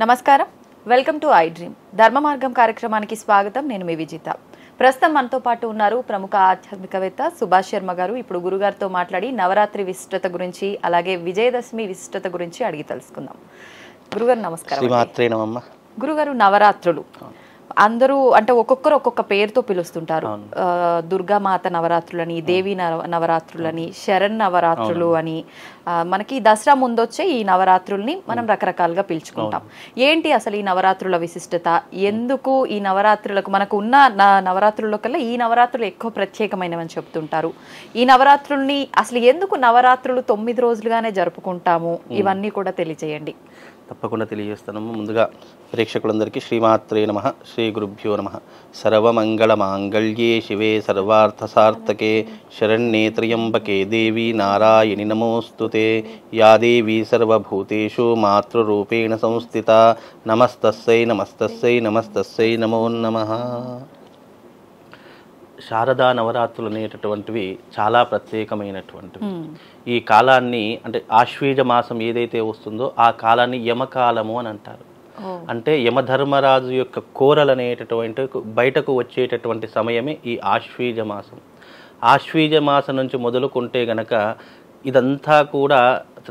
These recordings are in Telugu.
నమస్కారం, వెల్కమ్ టు ఐ డ్రీమ్ ధర్మ మార్గం కార్యక్రమానికి స్వాగతం. నేను మీ విజిత. ప్రస్తుతం మనతో పాటు ఉన్నారు ప్రముఖ ఆధ్యాత్మికవేత్త సుభాష్ శర్మ గారు. ఇప్పుడు గురుగారితో మాట్లాడి నవరాత్రి విశిష్టత గురించి అలాగే విజయదశమి విశిష్టత గురించి అడిగి తెలుసుకుందాం. గురుగారు నమస్కారం. గురుగారు, నవరాత్రులు అందరూ అంటే ఒక్కొక్కరు ఒక్కొక్క పేరుతో పిలుస్తుంటారు. దుర్గామాత నవరాత్రులని, దేవి నవరాత్రులని, శరణ్ నవరాత్రులు అని, మనకి దసరా ముందొచ్చే ఈ నవరాత్రుల్ని మనం రకరకాలుగా పిలుచుకుంటాం. ఏంటి అసలు ఈ నవరాత్రుల విశిష్టత? ఎందుకు ఈ నవరాత్రులకు మనకు ఉన్న నవరాత్రుల కల్లా ఈ నవరాత్రులు ఎక్కువ ప్రత్యేకమైనవని చెప్తుంటారు? ఈ నవరాత్రుల్ని అసలు ఎందుకు నవరాత్రులు 9 రోజులుగానే జరుపుకుంటాము? ఇవన్నీ కూడా తెలియజేయండి. తప్పకుండా తెలియజేస్తాను. ముందుగా ప్రేక్షకులందరికీ శ్రీమాత్రే నమః, శ్రీ గురుభ్యో నమః. సర్వమంగళ మాంగళ్యే శివే సర్వార్థ సార్థకే శరణ్యే త్ర్యంబకే దేవి నారాయణి నమోస్తుతే. యా దేవీ సర్వభూతేషు మాతృరూపేణ సంస్థిత. నమస్తస్సై నమస్తస్సై నమస్తస్సై నమో నమః. శారదా నవరాత్రులు అనేటటువంటివి చాలా ప్రత్యేకమైనటువంటివి. ఈ కాలాన్ని అంటే ఆశ్వీజ మాసం ఏదైతే వస్తుందో ఆ కాలాన్ని యమకాలము అని అంటారు. అంటే యమధర్మరాజు యొక్క కోరలు అనేటటువంటి బయటకు వచ్చేటటువంటి సమయమే ఈ ఆశ్వీజ మాసం. ఆశ్వీజ మాసం నుంచి మొదలుకుంటే గనక ఇదంతా కూడా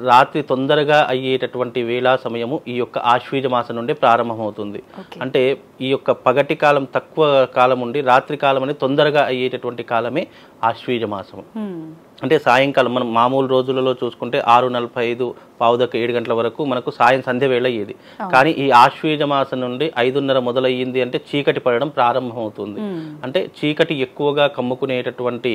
రాత్రి తొందరగా అయ్యేటటువంటి వేళా సమయము ఈ యొక్క ఆశ్వీజ మాసం నుండి ప్రారంభమవుతుంది. అంటే ఈ యొక్క పగటి కాలం తక్కువ కాలం ఉండి రాత్రి కాలం అనేది తొందరగా అయ్యేటటువంటి కాలమే ఆశ్వీజ మాసము. అంటే సాయంకాలం మనం మామూలు రోజులలో చూసుకుంటే 6:45 పావుదక్క 7 గంటల వరకు మనకు సంధ్య వేళ అయ్యేది. కానీ ఈ ఆశ్వీజ మాసం నుండి 5:30 మొదలయ్యింది అంటే చీకటి పడడం ప్రారంభమవుతుంది. అంటే చీకటి ఎక్కువగా కమ్ముకునేటటువంటి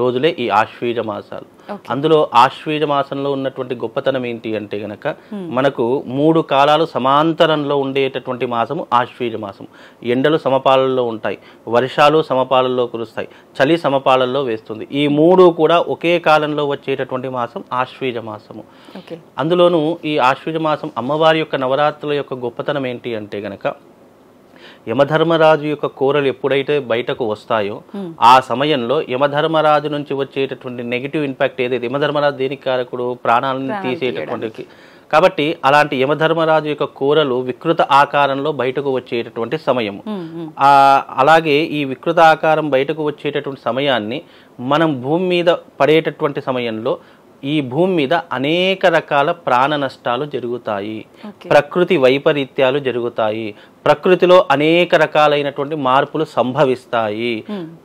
రోజులే ఈ ఆశ్వీజ మాసాలు. అందులో ఆశ్వీజ మాసంలో ఉన్నటువంటి గొప్పతనం ఏంటి అంటే గనక మనకు 3 కాలాలు సమాంతరంలో ఉండేటటువంటి మాసము ఆశ్వీజ మాసం. ఎండలు సమపాలల్లో ఉంటాయి, వర్షాలు సమపాలల్లో కురుస్తాయి, చలి సమపాలల్లో వేస్తుంది. ఈ 3 కూడా ఒకే కాలంలో వచ్చేటటువంటి మాసం ఆశ్వీజ మాసము. అందులోనూ ఈ ఆశ్వీజ మాసం అమ్మవారి యొక్క నవరాత్రుల యొక్క గొప్పతనం ఏంటి అంటే గనక యమధర్మరాజు యొక్క కోరలు ఎప్పుడైతే బయటకు వస్తాయో ఆ సమయంలో యమధర్మరాజు నుంచి వచ్చేటటువంటి నెగిటివ్ ఇంపాక్ట్ ఏదైతే, యమధర్మరాజు దేనికి కారకుడు? ప్రాణాలను తీసేటటువంటి. కాబట్టి అలాంటి యమధర్మరాజు యొక్క కోరలు వికృత ఆకారంలో బయటకు వచ్చేటటువంటి సమయము. అలాగే ఈ వికృత ఆకారం బయటకు వచ్చేటటువంటి సమయాన్ని మనం భూమి మీద పడేటటువంటి సమయంలో ఈ భూమి మీద అనేక రకాల ప్రాణ నష్టాలు జరుగుతాయి, ప్రకృతి వైపరీత్యాలు జరుగుతాయి, ప్రకృతిలో అనేక రకాలైనటువంటి మార్పులు సంభవిస్తాయి.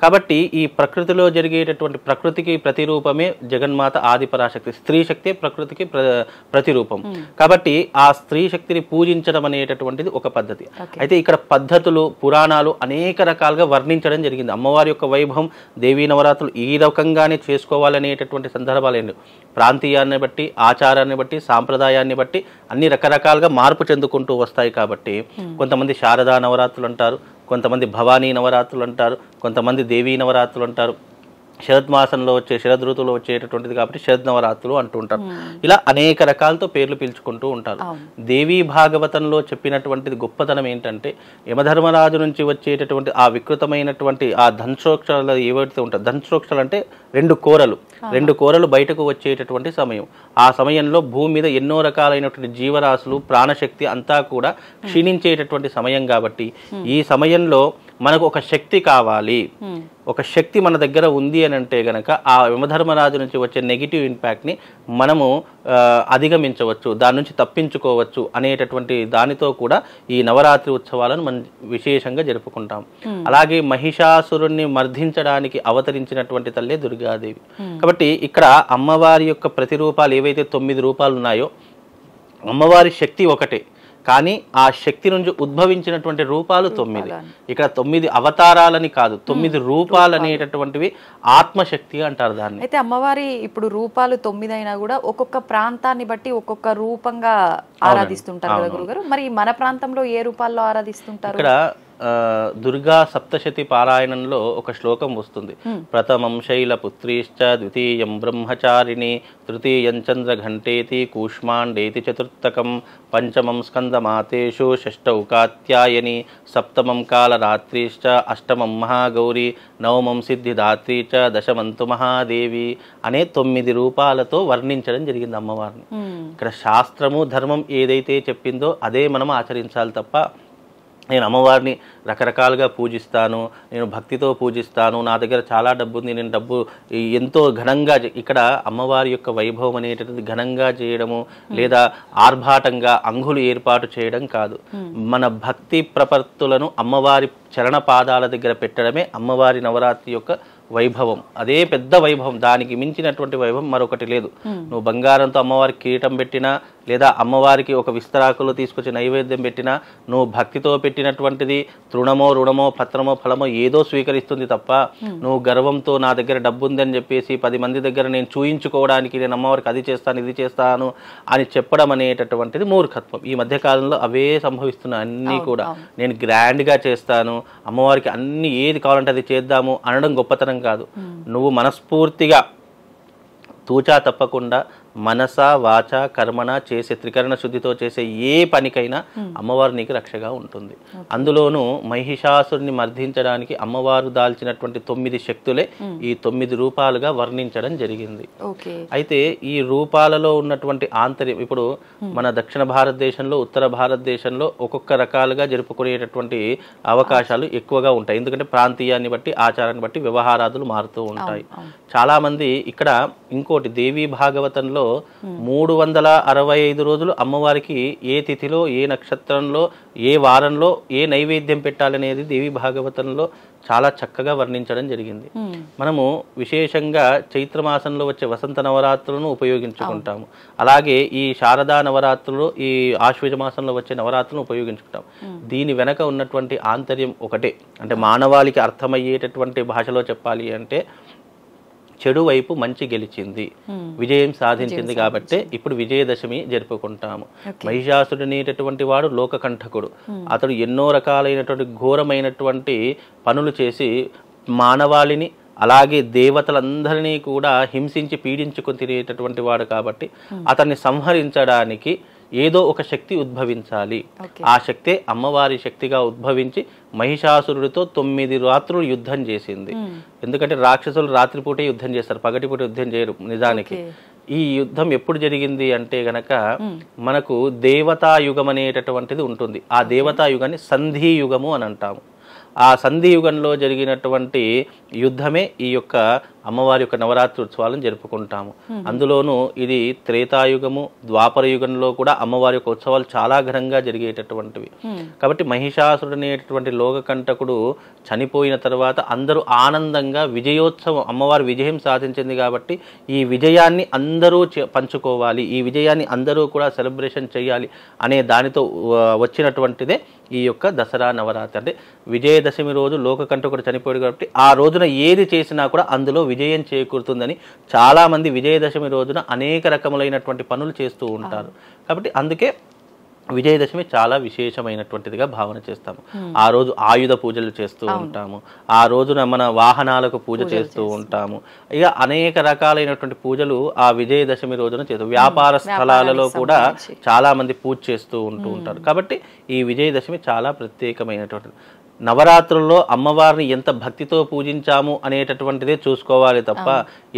కాబట్టి ఈ ప్రకృతిలో జరిగేటటువంటి ప్రకృతికి ప్రతిరూపమే జగన్మాత ఆదిపరాశక్తి. స్త్రీ శక్తి ప్రకృతికి ప్రతిరూపం. కాబట్టి ఆ స్త్రీ శక్తిని పూజించడం అనేటటువంటిది ఒక పద్ధతి. అయితే ఇక్కడ పద్ధతులు పురాణాలు అనేక రకాలుగా వర్ణించడం జరిగింది. అమ్మవారి యొక్క వైభవం, దేవీ నవరాత్రులు ఈ రకంగానే చేసుకోవాలనేటటువంటి సందర్భాలు ప్రాంతీయాన్ని బట్టి, ఆచారాన్ని బట్టి, సాంప్రదాయాన్ని బట్టి అన్ని రకరకాలుగా మార్పు చెందుకుంటూ వస్తాయి. కాబట్టి కొంతమంది శారదా నవరాత్రులు అంటారు, కొంతమంది భవానీ నవరాత్రులు అంటారు, కొంతమంది దేవీ నవరాత్రులు అంటారు. శరద్మాసంలో వచ్చే శరద్ ఋతువులో వచ్చేటటువంటిది కాబట్టి శరద్ నవరాత్రులు అంటూ ఉంటారు. ఇలా అనేక రకాలతో పేర్లు పిలుచుకుంటూ ఉంటారు. దేవీ భాగవతంలో చెప్పినటువంటిది గొప్పతనం ఏంటంటే యమధర్మరాజు నుంచి వచ్చేటటువంటి ఆ వికృతమైనటువంటి ఆ దంశోక్షరాలు ఏవైతే ఉంటాయి, దంశోక్షరాలు అంటే 2 కోరలు బయటకు వచ్చేటటువంటి సమయం. ఆ సమయంలో భూమి మీద ఎన్నో రకాలైనటువంటి జీవరాశులు, ప్రాణశక్తి అంతా కూడా క్షీణించేటటువంటి సమయం. కాబట్టి ఈ సమయంలో మనకు ఒక శక్తి కావాలి, ఒక శక్తి మన దగ్గర ఉంది అని అంటే గనక ఆ యమధర్మరాజు నుంచి వచ్చే నెగిటివ్ ఇంపాక్ట్ని మనము అధిగమించవచ్చు, దాని నుంచి తప్పించుకోవచ్చు అనేటటువంటి దానితో కూడా ఈ నవరాత్రి ఉత్సవాలను మనం విశేషంగా జరుపుకుంటాం. అలాగే మహిషాసురుణ్ణి మర్దించడానికి అవతరించినటువంటి తల్లే దుర్గాదేవి. కాబట్టి ఇక్కడ అమ్మవారి యొక్క ప్రతిరూపాలు ఏవైతే 9 రూపాలు ఉన్నాయో అమ్మవారి శక్తి ఒకటే, కానీ ఆ శక్తి నుంచి ఉద్భవించినటువంటి రూపాలు 9. ఇక్కడ 9 అవతారాలని కాదు, 9 రూపాలు అనేటటువంటివి ఆత్మశక్తి అంటారు దాన్ని. అయితే అమ్మవారి ఇప్పుడు రూపాలు 9 అయినా కూడా ఒక్కొక్క ప్రాంతాన్ని బట్టి ఒక్కొక్క రూపంగా ఆరాధిస్తుంటారు కదా గురుగారు. మరి మన ప్రాంతంలో ఏ రూపాల్లో ఆరాధిస్తుంటారు? ఇక్కడ దుర్గా సప్తశతి పారాయణంలో ఒక శ్లోకం వస్తుంది. ప్రథమం శైలపుత్రీశ్చ ద్వితీయం బ్రహ్మచారిణి తృతీయం చంద్రఘంటేతి కూష్మాండేతి చతుర్థకం పంచమం స్కందమాతేషు షష్టౌ కాత్యాయని సప్తమం కాలరాత్రిశ్చ అష్టమం మహాగౌరి నవమం సిద్ధిదాత్రి చ దశమంతు మహాదేవి అనే 9 రూపాలతో వర్ణించడం జరిగింది అమ్మవారిని. ఇక్కడ శాస్త్రము ధర్మం ఏదైతే చెప్పిందో అదే మనం ఆచరించాలి తప్ప నేను అమ్మవారిని రకరకాలుగా పూజిస్తాను, నేను భక్తితో పూజిస్తాను, నా దగ్గర చాలా డబ్బు ఉంది, నేను డబ్బు ఎంతో ఘనంగా ఇక్కడ అమ్మవారి యొక్క వైభవం అనేటది ఘనంగా చేయడము లేదా ఆర్భాటంగా అంగులు ఏర్పాటు చేయడం కాదు. మన భక్తి ప్రపత్తులను అమ్మవారి చరణ పాదాల దగ్గర పెట్టడమే అమ్మవారి నవరాత్రి యొక్క వైభవం. అదే పెద్ద వైభవం, దానికి మించినటువంటి వైభవం మరొకటి లేదు. నువ్వు బంగారంతో అమ్మవారికి కిరీటం పెట్టినా లేదా అమ్మవారికి ఒక విస్తరాకులు తీసుకొచ్చి నైవేద్యం పెట్టినా నువ్వు భక్తితో పెట్టినటువంటిది తృణమో రుణమో పత్రమో ఫలమో ఏదో స్వీకరిస్తుంది తప్ప నువ్వు గర్వంతో నా దగ్గర డబ్బు ఉందని చెప్పేసి 10 మంది దగ్గర నేను చూయించుకోవడానికి నేను అమ్మవారికి అది చేస్తాను ఇది చేస్తాను అని చెప్పడం అనేటటువంటిది మూర్ఖత్వం. ఈ మధ్య కాలంలో అవే సంభవిస్తున్నాయి అన్నీ కూడా. నేను గ్రాండ్గా చేస్తాను, అమ్మవారికి అన్ని ఏది కావాలంటే అది చేద్దాము అనడం గొప్పతనం కాదు. నువ్వు మనస్ఫూర్తిగా తూచా తప్పకుండా మనస వాచ కర్మణ చేసే త్రికరణ శుద్ధితో చేసే ఏ పనికైనా అమ్మవారు నీకు రక్షగా ఉంటుంది. అందులోనూ మహిషాసురుని మర్దించడానికి అమ్మవారు దాల్చినటువంటి 9 శక్తులే ఈ 9 రూపాలుగా వర్ణించడం జరిగింది. అయితే ఈ రూపాలలో ఉన్నటువంటి ఆంతర్యం ఇప్పుడు మన దక్షిణ భారతదేశంలో ఉత్తర భారతదేశంలో ఒక్కొక్క రకాలుగా జరుపుకునేటటువంటి అవకాశాలు ఎక్కువగా ఉంటాయి. ఎందుకంటే ప్రాంతీయాన్ని బట్టి ఆచారాన్ని బట్టి వ్యవహారాదులు మారుతూ ఉంటాయి. చాలా మంది ఇక్కడ ఇంకోటి దేవీ భాగవతంలో 365 రోజులు అమ్మవారికి ఏ తిథిలో ఏ నక్షత్రంలో ఏ వారంలో ఏ నైవేద్యం పెట్టాలనేది దేవి భాగవతంలో చాలా చక్కగా వర్ణించడం జరిగింది. మనము విశేషంగా చైత్రమాసంలో వచ్చే వసంత నవరాత్రులను ఉపయోగించుకుంటాము. అలాగే ఈ శారదా నవరాత్రులు ఈ ఆశ్వయుజ మాసంలో వచ్చే నవరాత్రులను ఉపయోగించుకుంటాం. దీని వెనక ఉన్నటువంటి ఆంతర్యం ఒకటే. అంటే మానవాళికి అర్థమయ్యేటటువంటి భాషలో చెప్పాలి అంటే చెడు వైపు మంచి గెలిచింది, విజయం సాధించింది కాబట్టి ఇప్పుడు విజయదశమి జరుపుకుంటాము. మహిషాసుడు అనేటటువంటి వాడు లోకకంఠకుడు. అతడు ఎన్నో రకాలైనటువంటి ఘోరమైనటువంటి పనులు చేసి మానవాళిని అలాగే దేవతలందరినీ కూడా హింసించి పీడించుకొని తినేటటువంటి వాడు కాబట్టి అతన్ని సంహరించడానికి ఏదో ఒక శక్తి ఉద్భవించాలి. ఆ శక్తే అమ్మవారి శక్తిగా ఉద్భవించి మహిషాసురుడితో 9 రాత్రులు యుద్ధం చేసింది. ఎందుకంటే రాక్షసులు రాత్రిపూటే యుద్ధం చేస్తారు, పగటిపూట యుద్ధం చేయరు. నిజానికి ఈ యుద్ధం ఎప్పుడు జరిగింది అంటే గనక మనకు దేవతాయుగం అనేటటువంటిది ఉంటుంది. ఆ దేవతాయుగాన్ని సంధియుగము అని అంటాము. ఆ సంధియుగంలో జరిగినటువంటి యుద్ధమే ఈ యొక్క అమ్మవారి యొక్క నవరాత్రి ఉత్సవాలను జరుపుకుంటాము. అందులోనూ ఇది త్రేతాయుగము ద్వాపర యుగంలో కూడా అమ్మవారి యొక్క ఉత్సవాలు చాలా ఘనంగా జరిగేటటువంటివి. కాబట్టి మహిషాసురుడు అనేటటువంటి లోకకంటకుడు చనిపోయిన తర్వాత అందరూ ఆనందంగా విజయోత్సవం, అమ్మవారి విజయం సాధించింది కాబట్టి ఈ విజయాన్ని అందరూ పంచుకోవాలి, ఈ విజయాన్ని అందరూ కూడా సెలబ్రేషన్ చేయాలి అనే దానితో వచ్చినటువంటిదే ఈ యొక్క దసరా నవరాత్రి. అంటే విజయదశమి రోజు లోకకంటకుడు చనిపోయాడు కాబట్టి ఆ రోజున ఏది చేసినా కూడా అందులో విజయం చేకూరుతుందని చాలా మంది విజయదశమి రోజున అనేక రకములైనటువంటి పనులు చేస్తూ ఉంటారు. కాబట్టి అందుకే విజయదశమి చాలా విశేషమైనటువంటిదిగా భావన చేస్తాము. ఆ రోజు ఆయుధ పూజలు చేస్తూ ఉంటాము, ఆ రోజున మన వాహనాలకు పూజ చేస్తూ ఉంటాము. ఇక అనేక రకాలైనటువంటి పూజలు ఆ విజయదశమి రోజున చేస్తాం. వ్యాపార స్థలాలలో కూడా చాలా మంది పూజ చేస్తూ ఉంటారు. కాబట్టి ఈ విజయదశమి చాలా ప్రత్యేకమైనటువంటిది. నవరాత్రుల్లో అమ్మవారిని ఎంత భక్తితో పూజించాము అనేటటువంటిదే చూసుకోవాలి తప్ప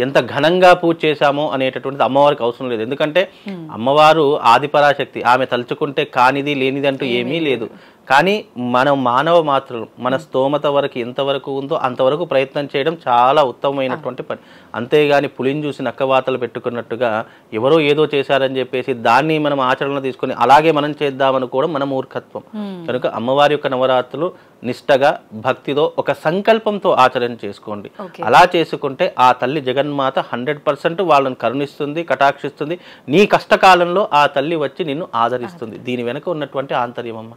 ఎంత ఘనంగా పూజ చేశామో అనేటటువంటిది అమ్మవారికి అవసరం లేదు. ఎందుకంటే అమ్మవారు ఆదిపరాశక్తి, ఆమె తలుచుకుంటే కానిది లేనిది అంటూ ఏమీ లేదు. కానీ మనం మానవ మాత్రం మన స్తోమత వరకు ఎంతవరకు ఉందో అంతవరకు ప్రయత్నం చేయడం చాలా ఉత్తమమైనటువంటి పని. అంతేగాని పులిని చూసి నక్కవాతలు పెట్టుకున్నట్టుగా ఎవరో ఏదో చేశారని చెప్పేసి దాన్ని మనం ఆచరణలో తీసుకొని అలాగే మనం చేద్దామనుకోవడం మన మూర్ఖత్వం. కనుక అమ్మవారి యొక్క నవరాత్రులు నిష్టగా భక్తితో ఒక సంకల్పంతో ఆచరణ చేసుకోండి. అలా చేసుకుంటే ఆ తల్లి జగన్మాత 100% వాళ్ళని కరుణిస్తుంది, కటాక్షిస్తుంది. నీ కష్టకాలంలో ఆ తల్లి వచ్చి నిన్ను ఆదరిస్తుంది. దీని వెనుక ఉన్నటువంటి ఆంతర్యం అమ్మ.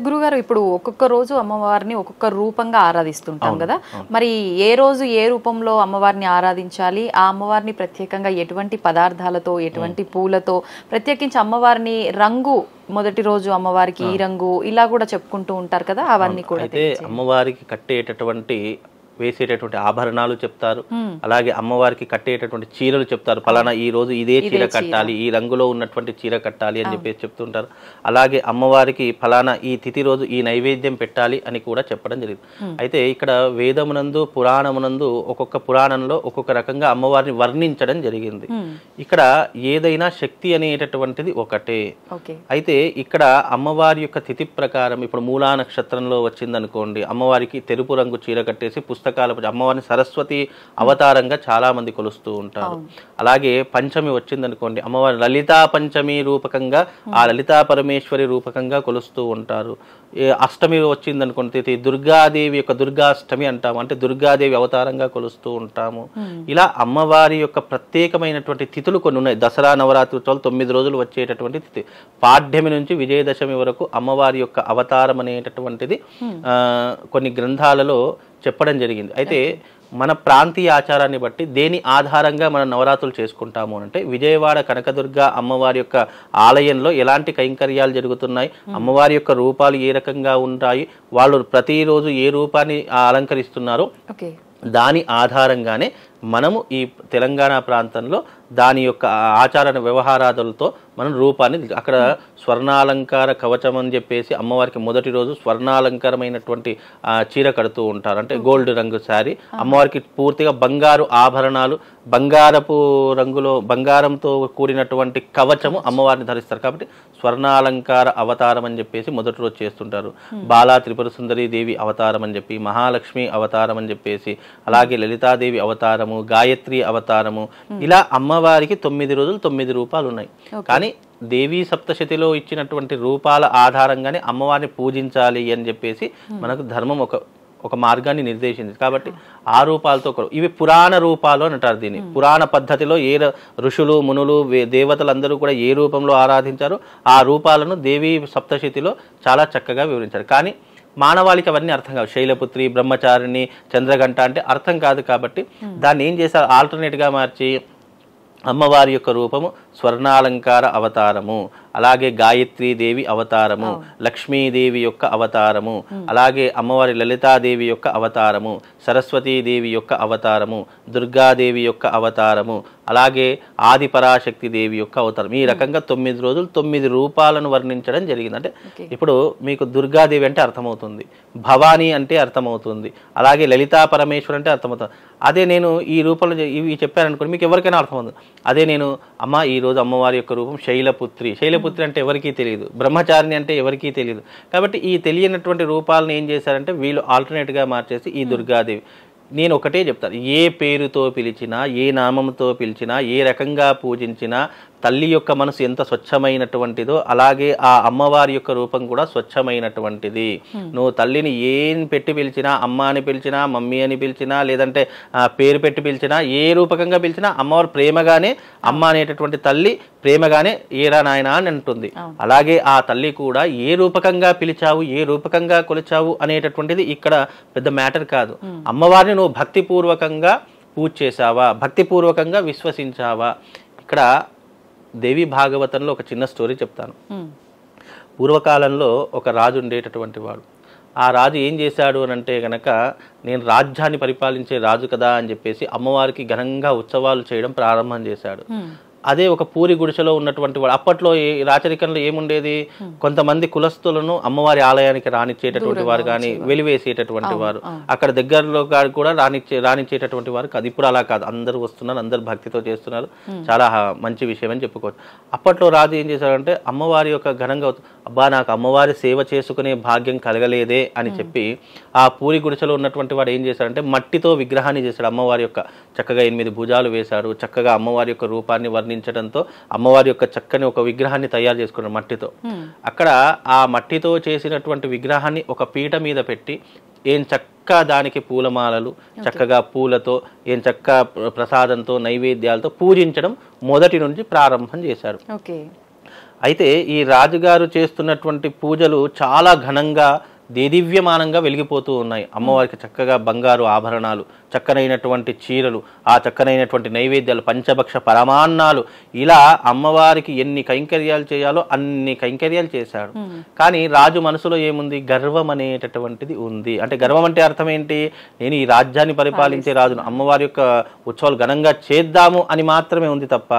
గురుగారు, ఇప్పుడు ఒక్కొక్క రోజు అమ్మవారిని ఒక్కొక్క రూపంగా ఆరాధిస్తుంటాం కదా, మరి ఏ రోజు ఏ రూపంలో అమ్మవారిని ఆరాధించాలి? ఆ అమ్మవారిని ప్రత్యేకంగా ఎటువంటి పదార్థాలతో, ఎటువంటి పూలతో, ప్రత్యేకించి అమ్మవారిని రంగు మొదటి రోజు అమ్మవారికి ఈ రంగు ఇలా కూడా చెప్పుకుంటూ ఉంటారు కదా, అవన్నీ కూడా అయితే అమ్మవారికి కట్టేటటువంటి వేసేటటువంటి ఆభరణాలు చెప్తారు, అలాగే అమ్మవారికి కట్టేటటువంటి చీరలు చెప్తారు. ఫలానా ఈ రోజు ఇదే చీర కట్టాలి, ఈ రంగులో ఉన్నటువంటి చీర కట్టాలి అని చెప్పేసి చెప్తుంటారు. అలాగే అమ్మవారికి ఫలానా ఈ తిథి రోజు ఈ నైవేద్యం పెట్టాలి అని కూడా చెప్పడం జరిగింది. అయితే ఇక్కడ వేదమునందు పురాణమునందు ఒక్కొక్క పురాణంలో ఒక్కొక్క రకంగా అమ్మవారిని వర్ణించడం జరిగింది. ఇక్కడ ఏదైనా శక్తి అనేటటువంటిది ఒకటే. అయితే ఇక్కడ అమ్మవారి యొక్క తిథి ప్రకారం ఇప్పుడు మూలా నక్షత్రంలో వచ్చిందనుకోండి, అమ్మవారికి తెలుపు రంగు చీర కట్టేసి అమ్మవారిని సరస్వతి అవతారంగా చాలా మంది కొలుస్తూ ఉంటారు. అలాగే పంచమి వచ్చిందనుకోండి, అమ్మవారి లలితా పంచమి రూపకంగా ఆ లలితా పరమేశ్వరి రూపకంగా కొలుస్తూ ఉంటారు. అష్టమి వచ్చిందనుకోండి, దుర్గాదేవి యొక్క దుర్గాష్టమి అంటాము, అంటే దుర్గాదేవి అవతారంగా కొలుస్తూ ఉంటాము. ఇలా అమ్మవారి యొక్క ప్రత్యేకమైనటువంటి తిథులు కొన్ని ఉన్నాయి. దసరా నవరాత్రి ఉత్సవాలు 9 రోజులు వచ్చేటటువంటి తిథి. పాడ్యమి నుంచి విజయదశమి వరకు అమ్మవారి యొక్క అవతారం అనేటటువంటిది కొన్ని గ్రంథాలలో చెప్పడం జరిగింది. అయితే మన ప్రాంతీయ ఆచారాన్ని బట్టి దేని ఆధారంగా మనం నవరాత్రులు చేసుకుంటాము అంటే, విజయవాడ కనకదుర్గ అమ్మవారి యొక్క ఆలయంలో ఎలాంటి కైంకర్యాలు జరుగుతున్నాయి, అమ్మవారి యొక్క రూపాలు ఏ రకంగా ఉంటాయి, వాళ్ళు ప్రతిరోజు ఏ రూపాన్ని అలంకరిస్తున్నారో దాని ఆధారంగానే మనము ఈ తెలంగాణ ప్రాంతంలో దాని యొక్క ఆచార వ్యవహారాదులతో మనం రూపాన్ని అక్కడ స్వర్ణాలంకార కవచం అని చెప్పేసి అమ్మవారికి మొదటి రోజు స్వర్ణాలంకారమైనటువంటి చీర కడుతూ ఉంటారు, అంటే గోల్డ్ రంగు శారీ. అమ్మవారికి పూర్తిగా బంగారు ఆభరణాలు, బంగారపు రంగులో బంగారంతో కూడినటువంటి కవచము అమ్మవారిని ధరిస్తారు. కాబట్టి స్వర్ణాలంకార అవతారం అని చెప్పేసి మొదటి రోజు చేస్తుంటారు. బాలా త్రిపుర సుందరి దేవి అవతారం అని చెప్పి, మహాలక్ష్మి అవతారం అని చెప్పేసి, అలాగే లలితాదేవి అవతారము, గాయత్రి అవతారము, ఇలా అమ్మవారికి 9 రోజులు 9 రూపాలు ఉన్నాయి. కానీ దేవీ సప్తశతిలో ఇచ్చినటువంటి రూపాల ఆధారంగానే అమ్మవారిని పూజించాలి అని చెప్పేసి మనకు ధర్మం ఒక మార్గాన్ని నిర్దేశించింది. కాబట్టి ఆ రూపాలతో ఇవి పురాణ రూపాలు అని అంటారు. దీన్ని పురాణ పద్ధతిలో ఏ ఋషులు మునులు దేవతలందరూ కూడా ఏ రూపంలో ఆరాధించారో ఆ రూపాలను దేవీ సప్తశతిలో చాలా చక్కగా వివరించారు. కానీ మానవాళికి అవన్నీ అర్థం కావు. శైలపుత్రి, బ్రహ్మచారిణి, చంద్రగంట అంటే అర్థం కాదు. కాబట్టి దాన్ని ఏం చేశారు, ఆల్టర్నేట్గా మార్చి అమ్మవారి యొక్క రూపము స్వర్ణాలంకార అవతారము, అలాగే గాయత్రీ దేవి అవతారము, లక్ష్మీదేవి యొక్క అవతారము, అలాగే అమ్మవారి లలితాదేవి యొక్క అవతారము, సరస్వతీదేవి యొక్క అవతారము, దుర్గాదేవి యొక్క అవతారము, అలాగే ఆదిపరాశక్తి దేవి యొక్క అవతారం. ఈ రకంగా 9 రోజులు 9 రూపాలను వర్ణించడం జరిగింది. అంటే ఇప్పుడు మీకు దుర్గాదేవి అంటే అర్థమవుతుంది, భవానీ అంటే అర్థమవుతుంది, అలాగే లలితా పరమేశ్వరు అంటే అర్థమవుతుంది. అదే నేను ఈ రూపంలో ఇవి చెప్పాను అనుకోండి, మీకు ఎవరికైనా అర్థమవుతుంది. అదే నేను అమ్మ ఈరోజు అమ్మవారి యొక్క రూపం శైలపుత్రి, శైలపుత్రి అంటే ఎవరికీ తెలియదు, బ్రహ్మచారిణి అంటే ఎవరికీ తెలియదు. కాబట్టి ఈ తెలియనటువంటి రూపాలను ఏం చేశారంటే వీళ్ళు ఆల్టర్నేట్గా మార్చేసి ఈ దుర్గాదేవి. నేను ఒకటే చెప్తాను, ఏ పేరుతో పిలిచినా, ఏ నామంతో పిలిచినా, ఏ రకంగా పూజించినా తల్లి యొక్క మనసు ఎంత స్వచ్ఛమైనటువంటిదో అలాగే ఆ అమ్మవారి యొక్క రూపం కూడా స్వచ్ఛమైనటువంటిది. నువ్వు తల్లిని ఏం పెట్టి పిలిచినా, అమ్మ అని పిలిచినా, మమ్మీ అని పిలిచినా, లేదంటే పేరు పెట్టి పిలిచినా, ఏ రూపకంగా పిలిచినా అమ్మవారు ప్రేమగానే, అమ్మ అనేటటువంటి తల్లి ప్రేమగానే ఏరా నాయనా అని అంటుంది. అలాగే ఆ తల్లి కూడా ఏ రూపకంగా పిలిచావు, ఏ రూపకంగా కొలిచావు అనేటటువంటిది ఇక్కడ పెద్ద మ్యాటర్ కాదు. అమ్మవారిని నువ్వు భక్తిపూర్వకంగా పూజ చేసావా, భక్తిపూర్వకంగా విశ్వసించావా. ఇక్కడ దేవి భాగవతంలో ఒక చిన్న స్టోరీ చెప్తాను. పూర్వకాలంలో ఒక రాజు ఉండేటటువంటి వాడు. ఆ రాజు ఏం చేశాడు అని అంటే గనక, నేను రాజ్యాన్ని పరిపాలించే రాజు కదా అని చెప్పేసి అమ్మవారికి ఘనంగా ఉత్సవాలు చేయడం ప్రారంభం చేశాడు. అదే ఒక పూరి గుడిసెలో ఉన్నటువంటి వాడు. అప్పట్లో రాచరికంలో ఏముండేది, కొంతమంది కులస్తులను అమ్మవారి ఆలయానికి రానిచ్చేటటువంటి వారు కానీ, వెలివేసేటటువంటి వారు, అక్కడ దగ్గరలో కూడా రానిచ్చేటటువంటి వారు కాదు. ఇప్పుడు అలా కాదు, అందరూ వస్తున్నారు, అందరు భక్తితో చేస్తున్నారు, చాలా మంచి విషయం అని చెప్పుకోవచ్చు. అప్పట్లో రాజు ఏం చేశాడంటే, అమ్మవారి యొక్క ఘనంగా, అబ్బా నాకు అమ్మవారి సేవ చేసుకునే భాగ్యం కలగలేదే అని చెప్పి ఆ పూరి గుడిసెలో ఉన్నటువంటి వాడు ఏం చేశాడంటే మట్టితో విగ్రహాన్ని చేశాడు. అమ్మవారి యొక్క చక్కగా 8 భుజాలు వేశాడు, చక్కగా అమ్మవారి యొక్క రూపాన్ని వర్ణించడంతో అమ్మవారి యొక్క చక్కని ఒక విగ్రహాన్ని తయారు చేసుకున్నాడు మట్టితో. అక్కడ ఆ మట్టితో చేసినటువంటి విగ్రహాన్ని ఒక పీట మీద పెట్టి ఏం చక్కగా దానికి పూలమాలలు, చక్కగా పూలతో, ఏం చక్కగా ప్రసాదంతో, నైవేద్యాలతో పూజించడం మొదటి నుంచి ప్రారంభం చేశాడు. అయితే ఈ రాజుగారు చేస్తున్నటువంటి పూజలు చాలా ఘనంగా దేదీవ్యమానంగా వెలిగిపోతూ ఉన్నాయి. అమ్మవారికి చక్కగా బంగారు ఆభరణాలు, చక్కనైనటువంటి చీరలు, ఆ చక్కనైనటువంటి నైవేద్యాలు, పంచభక్ష పరమాన్నాలు, ఇలా అమ్మవారికి ఎన్ని కైంకర్యాలు చేయాలో అన్ని కైంకర్యాలు చేశాడు. కానీ రాజు మనసులో ఏముంది? గర్వం అనేటటువంటిది ఉంది. అంటే గర్వం అంటే అర్థం ఏంటి? నేను ఈ రాజ్యాన్ని పరిపాలించే రాజును, అమ్మవారి యొక్క ఉత్సవాలు ఘనంగా చేద్దాము అని మాత్రమే ఉంది తప్ప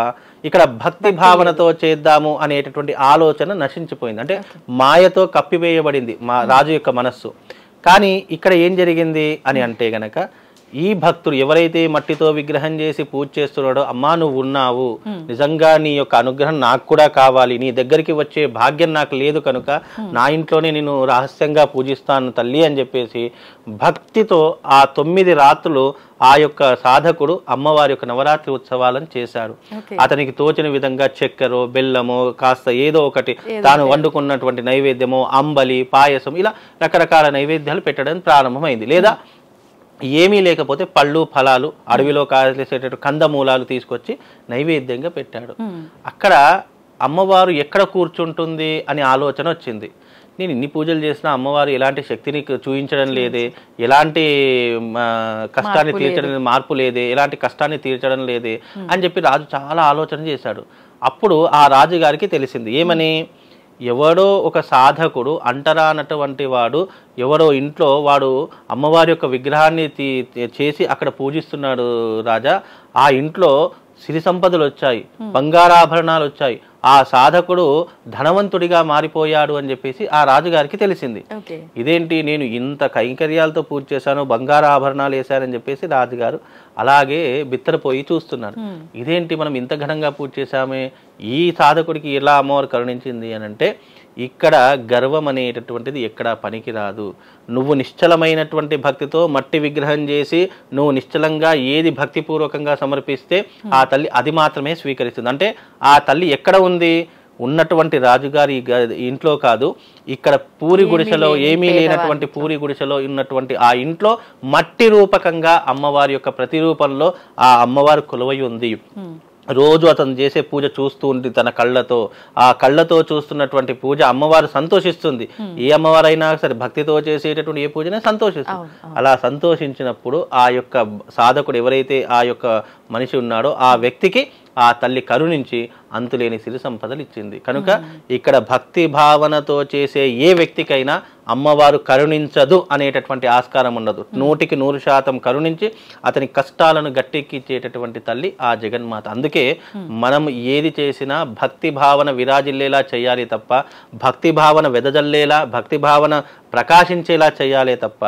ఇక్కడ భక్తి భావనతో చేద్దాము అనేటటువంటి ఆలోచన నశించిపోయింది. అంటే మాయతో కప్పివేయబడింది మా రాజు యొక్క మనస్సు. కానీ ఇక్కడ ఏం జరిగింది అని అంటే గనక, ఈ భక్తుడు ఎవరైతే మట్టితో విగ్రహం చేసి పూజ చేస్తున్నాడో, అమ్మా నువ్వు ఉన్నావు, నిజంగా నీ యొక్క అనుగ్రహం నాకు కూడా కావాలి, నీ దగ్గరికి వచ్చే భాగ్యం నాకు లేదు కనుక నా ఇంట్లోనే నేను రహస్యంగా పూజిస్తాను తల్లి అని చెప్పేసి భక్తితో ఆ 9 రాత్రులు ఆ యొక్క సాధకుడు అమ్మవారి యొక్క నవరాత్రి ఉత్సవాలను చేశాడు. అతనికి తోచిన విధంగా చక్కెరో బెల్లమో కాస్త ఏదో ఒకటి తాను వండుకున్నటువంటి నైవేద్యమో, అంబలి, పాయసం, ఇలా రకరకాల నైవేద్యాలు పెట్టడం ప్రారంభమైంది. లేదా ఏమీ లేకపోతే పళ్ళు ఫలాలు, అడవిలో కాసేటట్టు కందమూలాలు తీసుకొచ్చి నైవేద్యంగా పెట్టాడు. అక్కడ అమ్మవారు ఎక్కడ కూర్చుంటుంది అనే ఆలోచన వచ్చింది. నేను ఇన్ని పూజలు చేసినా అమ్మవారు ఎలాంటి శక్తిని చూపించడం లేదే, ఎలాంటి కష్టాన్ని తీర్చడం, మార్పు లేదే, ఎలాంటి కష్టాన్ని తీర్చడం లేదే అని చెప్పి రాజు చాలా ఆలోచన చేశాడు. అప్పుడు ఆ రాజుగారికి తెలిసింది ఏమని, ఎవడో ఒక సాధకుడు అంటరానటువంటి వాడు ఎవరో ఇంట్లో వాడు అమ్మవారి యొక్క విగ్రహాన్ని చేసి అక్కడ పూజిస్తున్నాడు రాజా, ఆ ఇంట్లో సిరి సంపదలు వచ్చాయి, బంగారాభరణాలు వచ్చాయి, ఆ సాధకుడు ధనవంతుడిగా మారిపోయాడు అని చెప్పేసి ఆ రాజుగారికి తెలిసింది. ఇదేంటి, నేను ఇంత కైంకర్యాలతో పూజ చేశాను, బంగారాభరణాలు వేశానని చెప్పేసి రాజుగారు అలాగే బిత్తరపోయి చూస్తున్నారు. ఇదేంటి, మనం ఇంత ఘనంగా పూజ చేశామే, ఈ సాధకుడికి ఎలా అమ్మవారు కరుణించింది అని అంటే, ఇక్కడ గర్వం అనేటటువంటిది ఎక్కడా పనికిరాదు. నువ్వు నిశ్చలమైనటువంటి భక్తితో మట్టి విగ్రహం చేసి నువ్వు నిశ్చలంగా ఏది భక్తిపూర్వకంగా సమర్పిస్తే ఆ తల్లి అది మాత్రమే స్వీకరిస్తుంది. అంటే ఆ తల్లి ఎక్కడ ఉంది? ఉన్నటువంటి రాజుగారి ఇంట్లో కాదు, ఇక్కడ పూరి గుడిసెలో, ఏమీ లేనటువంటి పూరి గుడిసెలో ఉన్నటువంటి ఆ ఇంట్లో మట్టి రూపకంగా అమ్మవారి యొక్క ప్రతిరూపంలో ఆ అమ్మవారు కొలువై ఉంది. రోజు అతను చేసే పూజ చూస్తూ ఉంది తన కళ్ళతో. ఆ కళ్ళతో చూస్తున్నటువంటి పూజ అమ్మవారు సంతోషిస్తుంది. ఏ అమ్మవారైనా సరే భక్తితో చేసేటటువంటి ఏ పూజనే సంతోషిస్తుంది. అలా సంతోషించినప్పుడు ఆ యొక్క సాధకుడు ఎవరైతే ఆ యొక్క మనిషి ఉన్నాడో ఆ వ్యక్తికి ఆ తల్లి కరుణించి అంతులేని సిరి సంపదలు ఇచ్చింది. కనుక ఇక్కడ భక్తి భావనతో చేసే ఏ వ్యక్తికైనా అమ్మవారు కరుణించదు అనేటటువంటి ఆస్కారం ఉండదు. 100% కరుణించి అతని కష్టాలను గట్టెక్కించేటటువంటి తల్లి ఆ జగన్మాత. అందుకే మనం ఏది చేసినా భక్తి భావన విరాజిల్లేలా చేయాలి తప్ప, భక్తి భావన వెదజల్లేలా, భక్తి భావన ప్రకాశించేలా చేయాలే తప్ప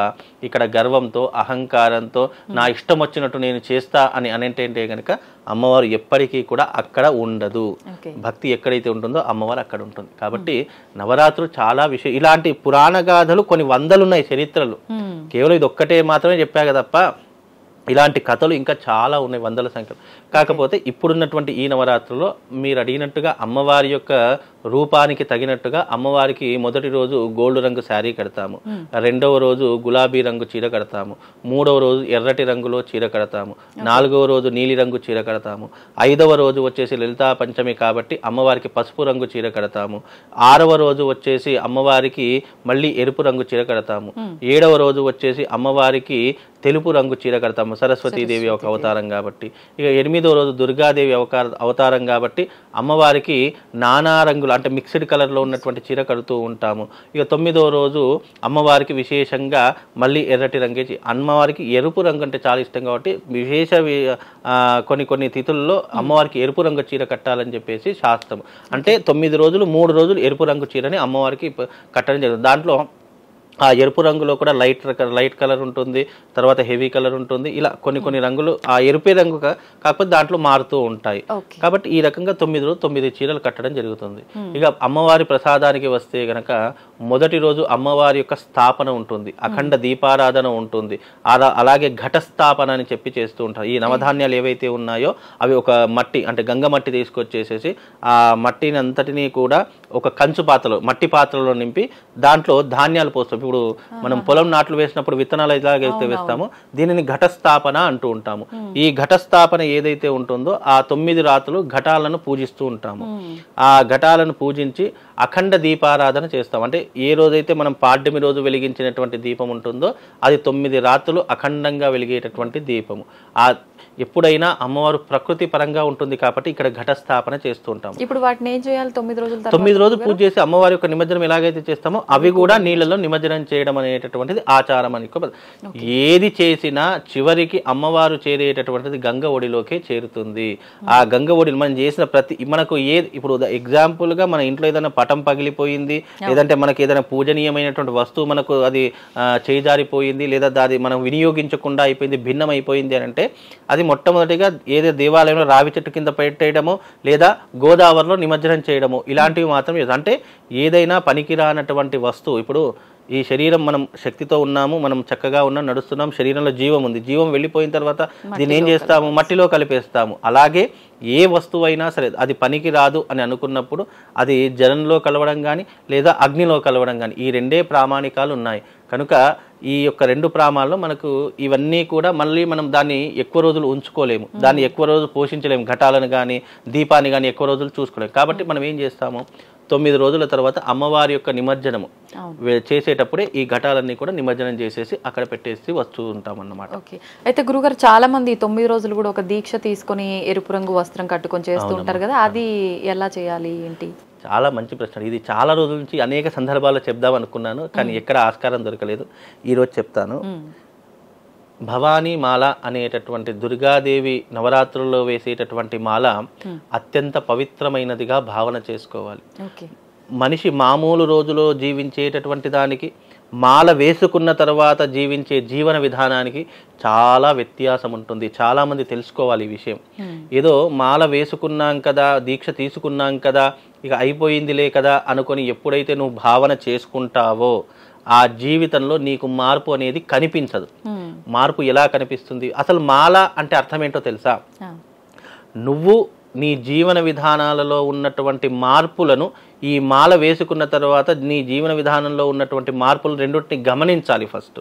ఇక్కడ గర్వంతో, అహంకారంతో నా ఇష్టం వచ్చినట్టు నేను చేస్తా అని అనేంటే కనుక అమ్మవారు ఎప్పటికీ కూడా అక్కడ ఉండదు. భక్తి ఎక్కడైతే ఉంటుందో అమ్మవారు అక్కడ ఉంటుంది. కాబట్టి నవరాత్రులు చాలా విషయం, ఇలాంటి పురాణ గాథలు కొన్ని వందలు ఉన్నాయి చరిత్రలు. కేవలం ఇది ఒక్కటే మాత్రమే చెప్పాక తప్ప ఇలాంటి కథలు ఇంకా చాలా ఉన్నాయి, వందల సంఖ్యలో. కాకపోతే ఇప్పుడున్నటువంటి ఈ నవరాత్రుల్లో మీరు అడిగినట్టుగా అమ్మవారి యొక్క రూపానికి తగినట్టుగా అమ్మవారికి మొదటి రోజు గోల్డ్ రంగు శారీ కడతాము, రెండవ రోజు గులాబీ రంగు చీర కడతాము, మూడవ రోజు ఎర్రటి రంగులో చీర కడతాము, నాలుగవ రోజు నీలి రంగు చీర కడతాము, ఐదవ రోజు వచ్చేసి లలితా పంచమి కాబట్టి అమ్మవారికి పసుపు రంగు చీర కడతాము, ఆరవ రోజు వచ్చేసి అమ్మవారికి మళ్ళీ ఎరుపు రంగు చీర కడతాము, ఏడవ రోజు వచ్చేసి అమ్మవారికి తెలుపు రంగు చీర కడతాము, సరస్వతీదేవి ఒక అవతారం కాబట్టి. ఇక 8వ రోజు దుర్గాదేవి అవతారం కాబట్టి అమ్మవారికి నానా రంగులు అంటే మిక్స్డ్ కలర్లో ఉన్నటువంటి చీర కడుతూ ఉంటాము. ఇక 9వ రోజు అమ్మవారికి విశేషంగా మళ్ళీ ఎర్రటి రంగే, అమ్మవారికి ఎరుపు రంగు అంటే చాలా ఇష్టం కాబట్టి విశేష కొన్ని తిథుల్లో అమ్మవారికి ఎరుపు రంగు చీర కట్టాలని చెప్పేసి శాస్త్రం. అంటే 9 రోజులు 3 రోజులు ఎరుపు రంగు చీరని అమ్మవారికి కట్టడం జరుగుతుంది. దాంట్లో ఆ ఎరుపు రంగులో కూడా లైట్ కలర్ ఉంటుంది, తర్వాత హెవీ కలర్ ఉంటుంది, ఇలా కొన్ని రంగులు ఆ ఎరుపే రంగు కాకపోతే దాంట్లో మారుతూ ఉంటాయి. కాబట్టి ఈ రకంగా 9 రోజులు 9 చీరలు కట్టడం జరుగుతుంది. ఇక అమ్మవారి ప్రసాదానికి వస్తే గనక మొదటి రోజు అమ్మవారి యొక్క స్థాపన ఉంటుంది, అఖండ దీపారాధన ఉంటుంది, అలాగే ఘటస్థాపన అని చెప్పి చేస్తూ ఉంటారు. ఈ నవధాన్యాలు ఏవైతే ఉన్నాయో అవి ఒక మట్టి అంటే గంగ మట్టి తీసుకొచ్చేసేసి ఆ మట్టిని అంతటినీ కూడా ఒక కంచు పాత్రలో మట్టి పాత్రలో నింపి దాంట్లో ధాన్యాలు పోస్తాం. ఇప్పుడు మనం పొలం నాట్లు వేసినప్పుడు విత్తనాలు ఎలాగైతే వేస్తామో దీనిని ఘటస్థాపన అంటూ ఉంటాము. ఈ ఘటస్థాపన ఏదైతే ఉంటుందో ఆ 9 రాత్రులు ఘటాలను పూజిస్తూ ఉంటాము. ఆ ఘటాలను పూజించి అఖండ దీపారాధన చేస్తాం. అంటే ఏ రోజైతే మనం పాడ్యమి రోజు వెలిగించినటువంటి దీపం ఉంటుందో అది 9 రాత్రులు అఖండంగా వెలిగేటటువంటి దీపము. ఆ ఎప్పుడైనా అమ్మవారు ప్రకృతి పరంగా ఉంటుంది కాబట్టి ఇక్కడ ఘటస్థాపన చేస్తూ ఉంటాం. ఇప్పుడు వాటిని ఏం చేయాలి? 9 రోజుల తర్వాత 9 రోజులు పూజ చేసి అమ్మవారి యొక్క నిమజ్జనం ఎలాగైతే చేస్తామో అవి కూడా నీళ్ళలో నిమజ్జనం చేయడం అనేటటువంటిది ఆచారం అని. ఏది చేసినా చివరికి అమ్మవారు చేరేటటువంటిది గంగ ఒడిలోకే చేరుతుంది. ఆ గంగ ఒడిలో మనం చేసిన మనకు ఇప్పుడు ఎగ్జాంపుల్ గా మన ఇంట్లో ఏదైనా పటం పగిలిపోయింది, లేదంటే మనకి ఏదైనా పూజనీయమైనటువంటి వస్తువు మనకు అది చేజారిపోయింది, లేదా అది మనం వినియోగించకుండా అయిపోయింది, భిన్నం అయిపోయింది అని అంటే అది మొట్టమొదటిగా ఏదో దేవాలయంలో రావి చెట్టు కింద పెట్టేయడము లేదా గోదావరిలో నిమజ్జనం చేయడము ఇలాంటివి మాత్రం. అంటే ఏదైనా పనికిరానటువంటి వస్తువు, ఇప్పుడు ఈ శరీరం మనం శక్తితో ఉన్నాము, మనం చక్కగా ఉన్నాం, నడుస్తున్నాం, శరీరంలో జీవం ఉంది, జీవం వెళ్ళిపోయిన తర్వాత దీన్ని ఏం చేస్తాము? మట్టిలో కలిపేస్తాము. అలాగే ఏ వస్తువు అయినా సరే అది పనికి రాదు అని అనుకున్నప్పుడు అది జలంలో కలవడం కానీ లేదా అగ్నిలో కలవడం కానీ ఈ రెండే ప్రామాణికాలు ఉన్నాయి. కనుక ఈ యొక్క 2 ప్రామాల్లో మనకు ఇవన్నీ కూడా మళ్ళీ మనం దాన్ని ఎక్కువ రోజులు ఉంచుకోలేము, దాన్ని ఎక్కువ రోజులు పోషించలేము, ఘటాలను కానీ దీపాన్ని కానీ ఎక్కువ రోజులు చూసుకోలేము. కాబట్టి మనం ఏం చేస్తాము? 9 రోజుల తర్వాత అమ్మవారి యొక్క నిమజ్జనము చేసేటప్పుడే ఈ ఘటాలన్నీ కూడా నిమజ్జనం చేసేసి అక్కడ పెట్టేసి వస్తూ ఉంటాం అన్నమాట. ఓకే. అయితే గురుగారు చాలా మంది 9 రోజులు కూడా ఒక దీక్ష తీసుకొని ఎరుపు రంగు వస్త్రం కట్టుకొని చేస్తూ ఉంటారు కదా, అది ఎలా చేయాలి ఏంటి? చాలా మంచి ప్రశ్న. ఇది చాలా రోజుల నుంచి అనేక సందర్భాల్లో చెప్దాం అనుకున్నాను, కానీ ఎక్కడ ఆస్కారం దొరకలేదు. ఈరోజు చెప్తాను. భవానీ మాల అనేటటువంటి దుర్గాదేవి నవరాత్రుల్లో వేసేటటువంటి మాల అత్యంత పవిత్రమైనదిగా భావన చేసుకోవాలి. మనిషి మామూలు రోజులో జీవించేటటువంటి దానికి మాల వేసుకున్న తర్వాత జీవించే జీవన విధానానికి చాలా వ్యత్యాసం ఉంటుంది. చాలామంది తెలుసుకోవాలి ఈ విషయం. ఏదో మాల వేసుకున్నాం కదా, దీక్ష తీసుకున్నాం కదా, ఇక అయిపోయిందిలే కదా అనుకొని ఎప్పుడైతే నువ్వు భావన చేసుకుంటావో ఆ జీవితంలో నీకు మార్పు అనేది కనిపించదు. మార్పు ఎలా కనిపిస్తుంది? అసలు మాల అంటే అర్థం ఏంటో తెలుసా? నువ్వు నీ జీవన విధానాలలో ఉన్నటువంటి మార్పులను ఈ మాల వేసుకున్న తర్వాత నీ జీవన విధానంలో ఉన్నటువంటి మార్పులు రెండింటిని గమనించాలి. ఫస్ట్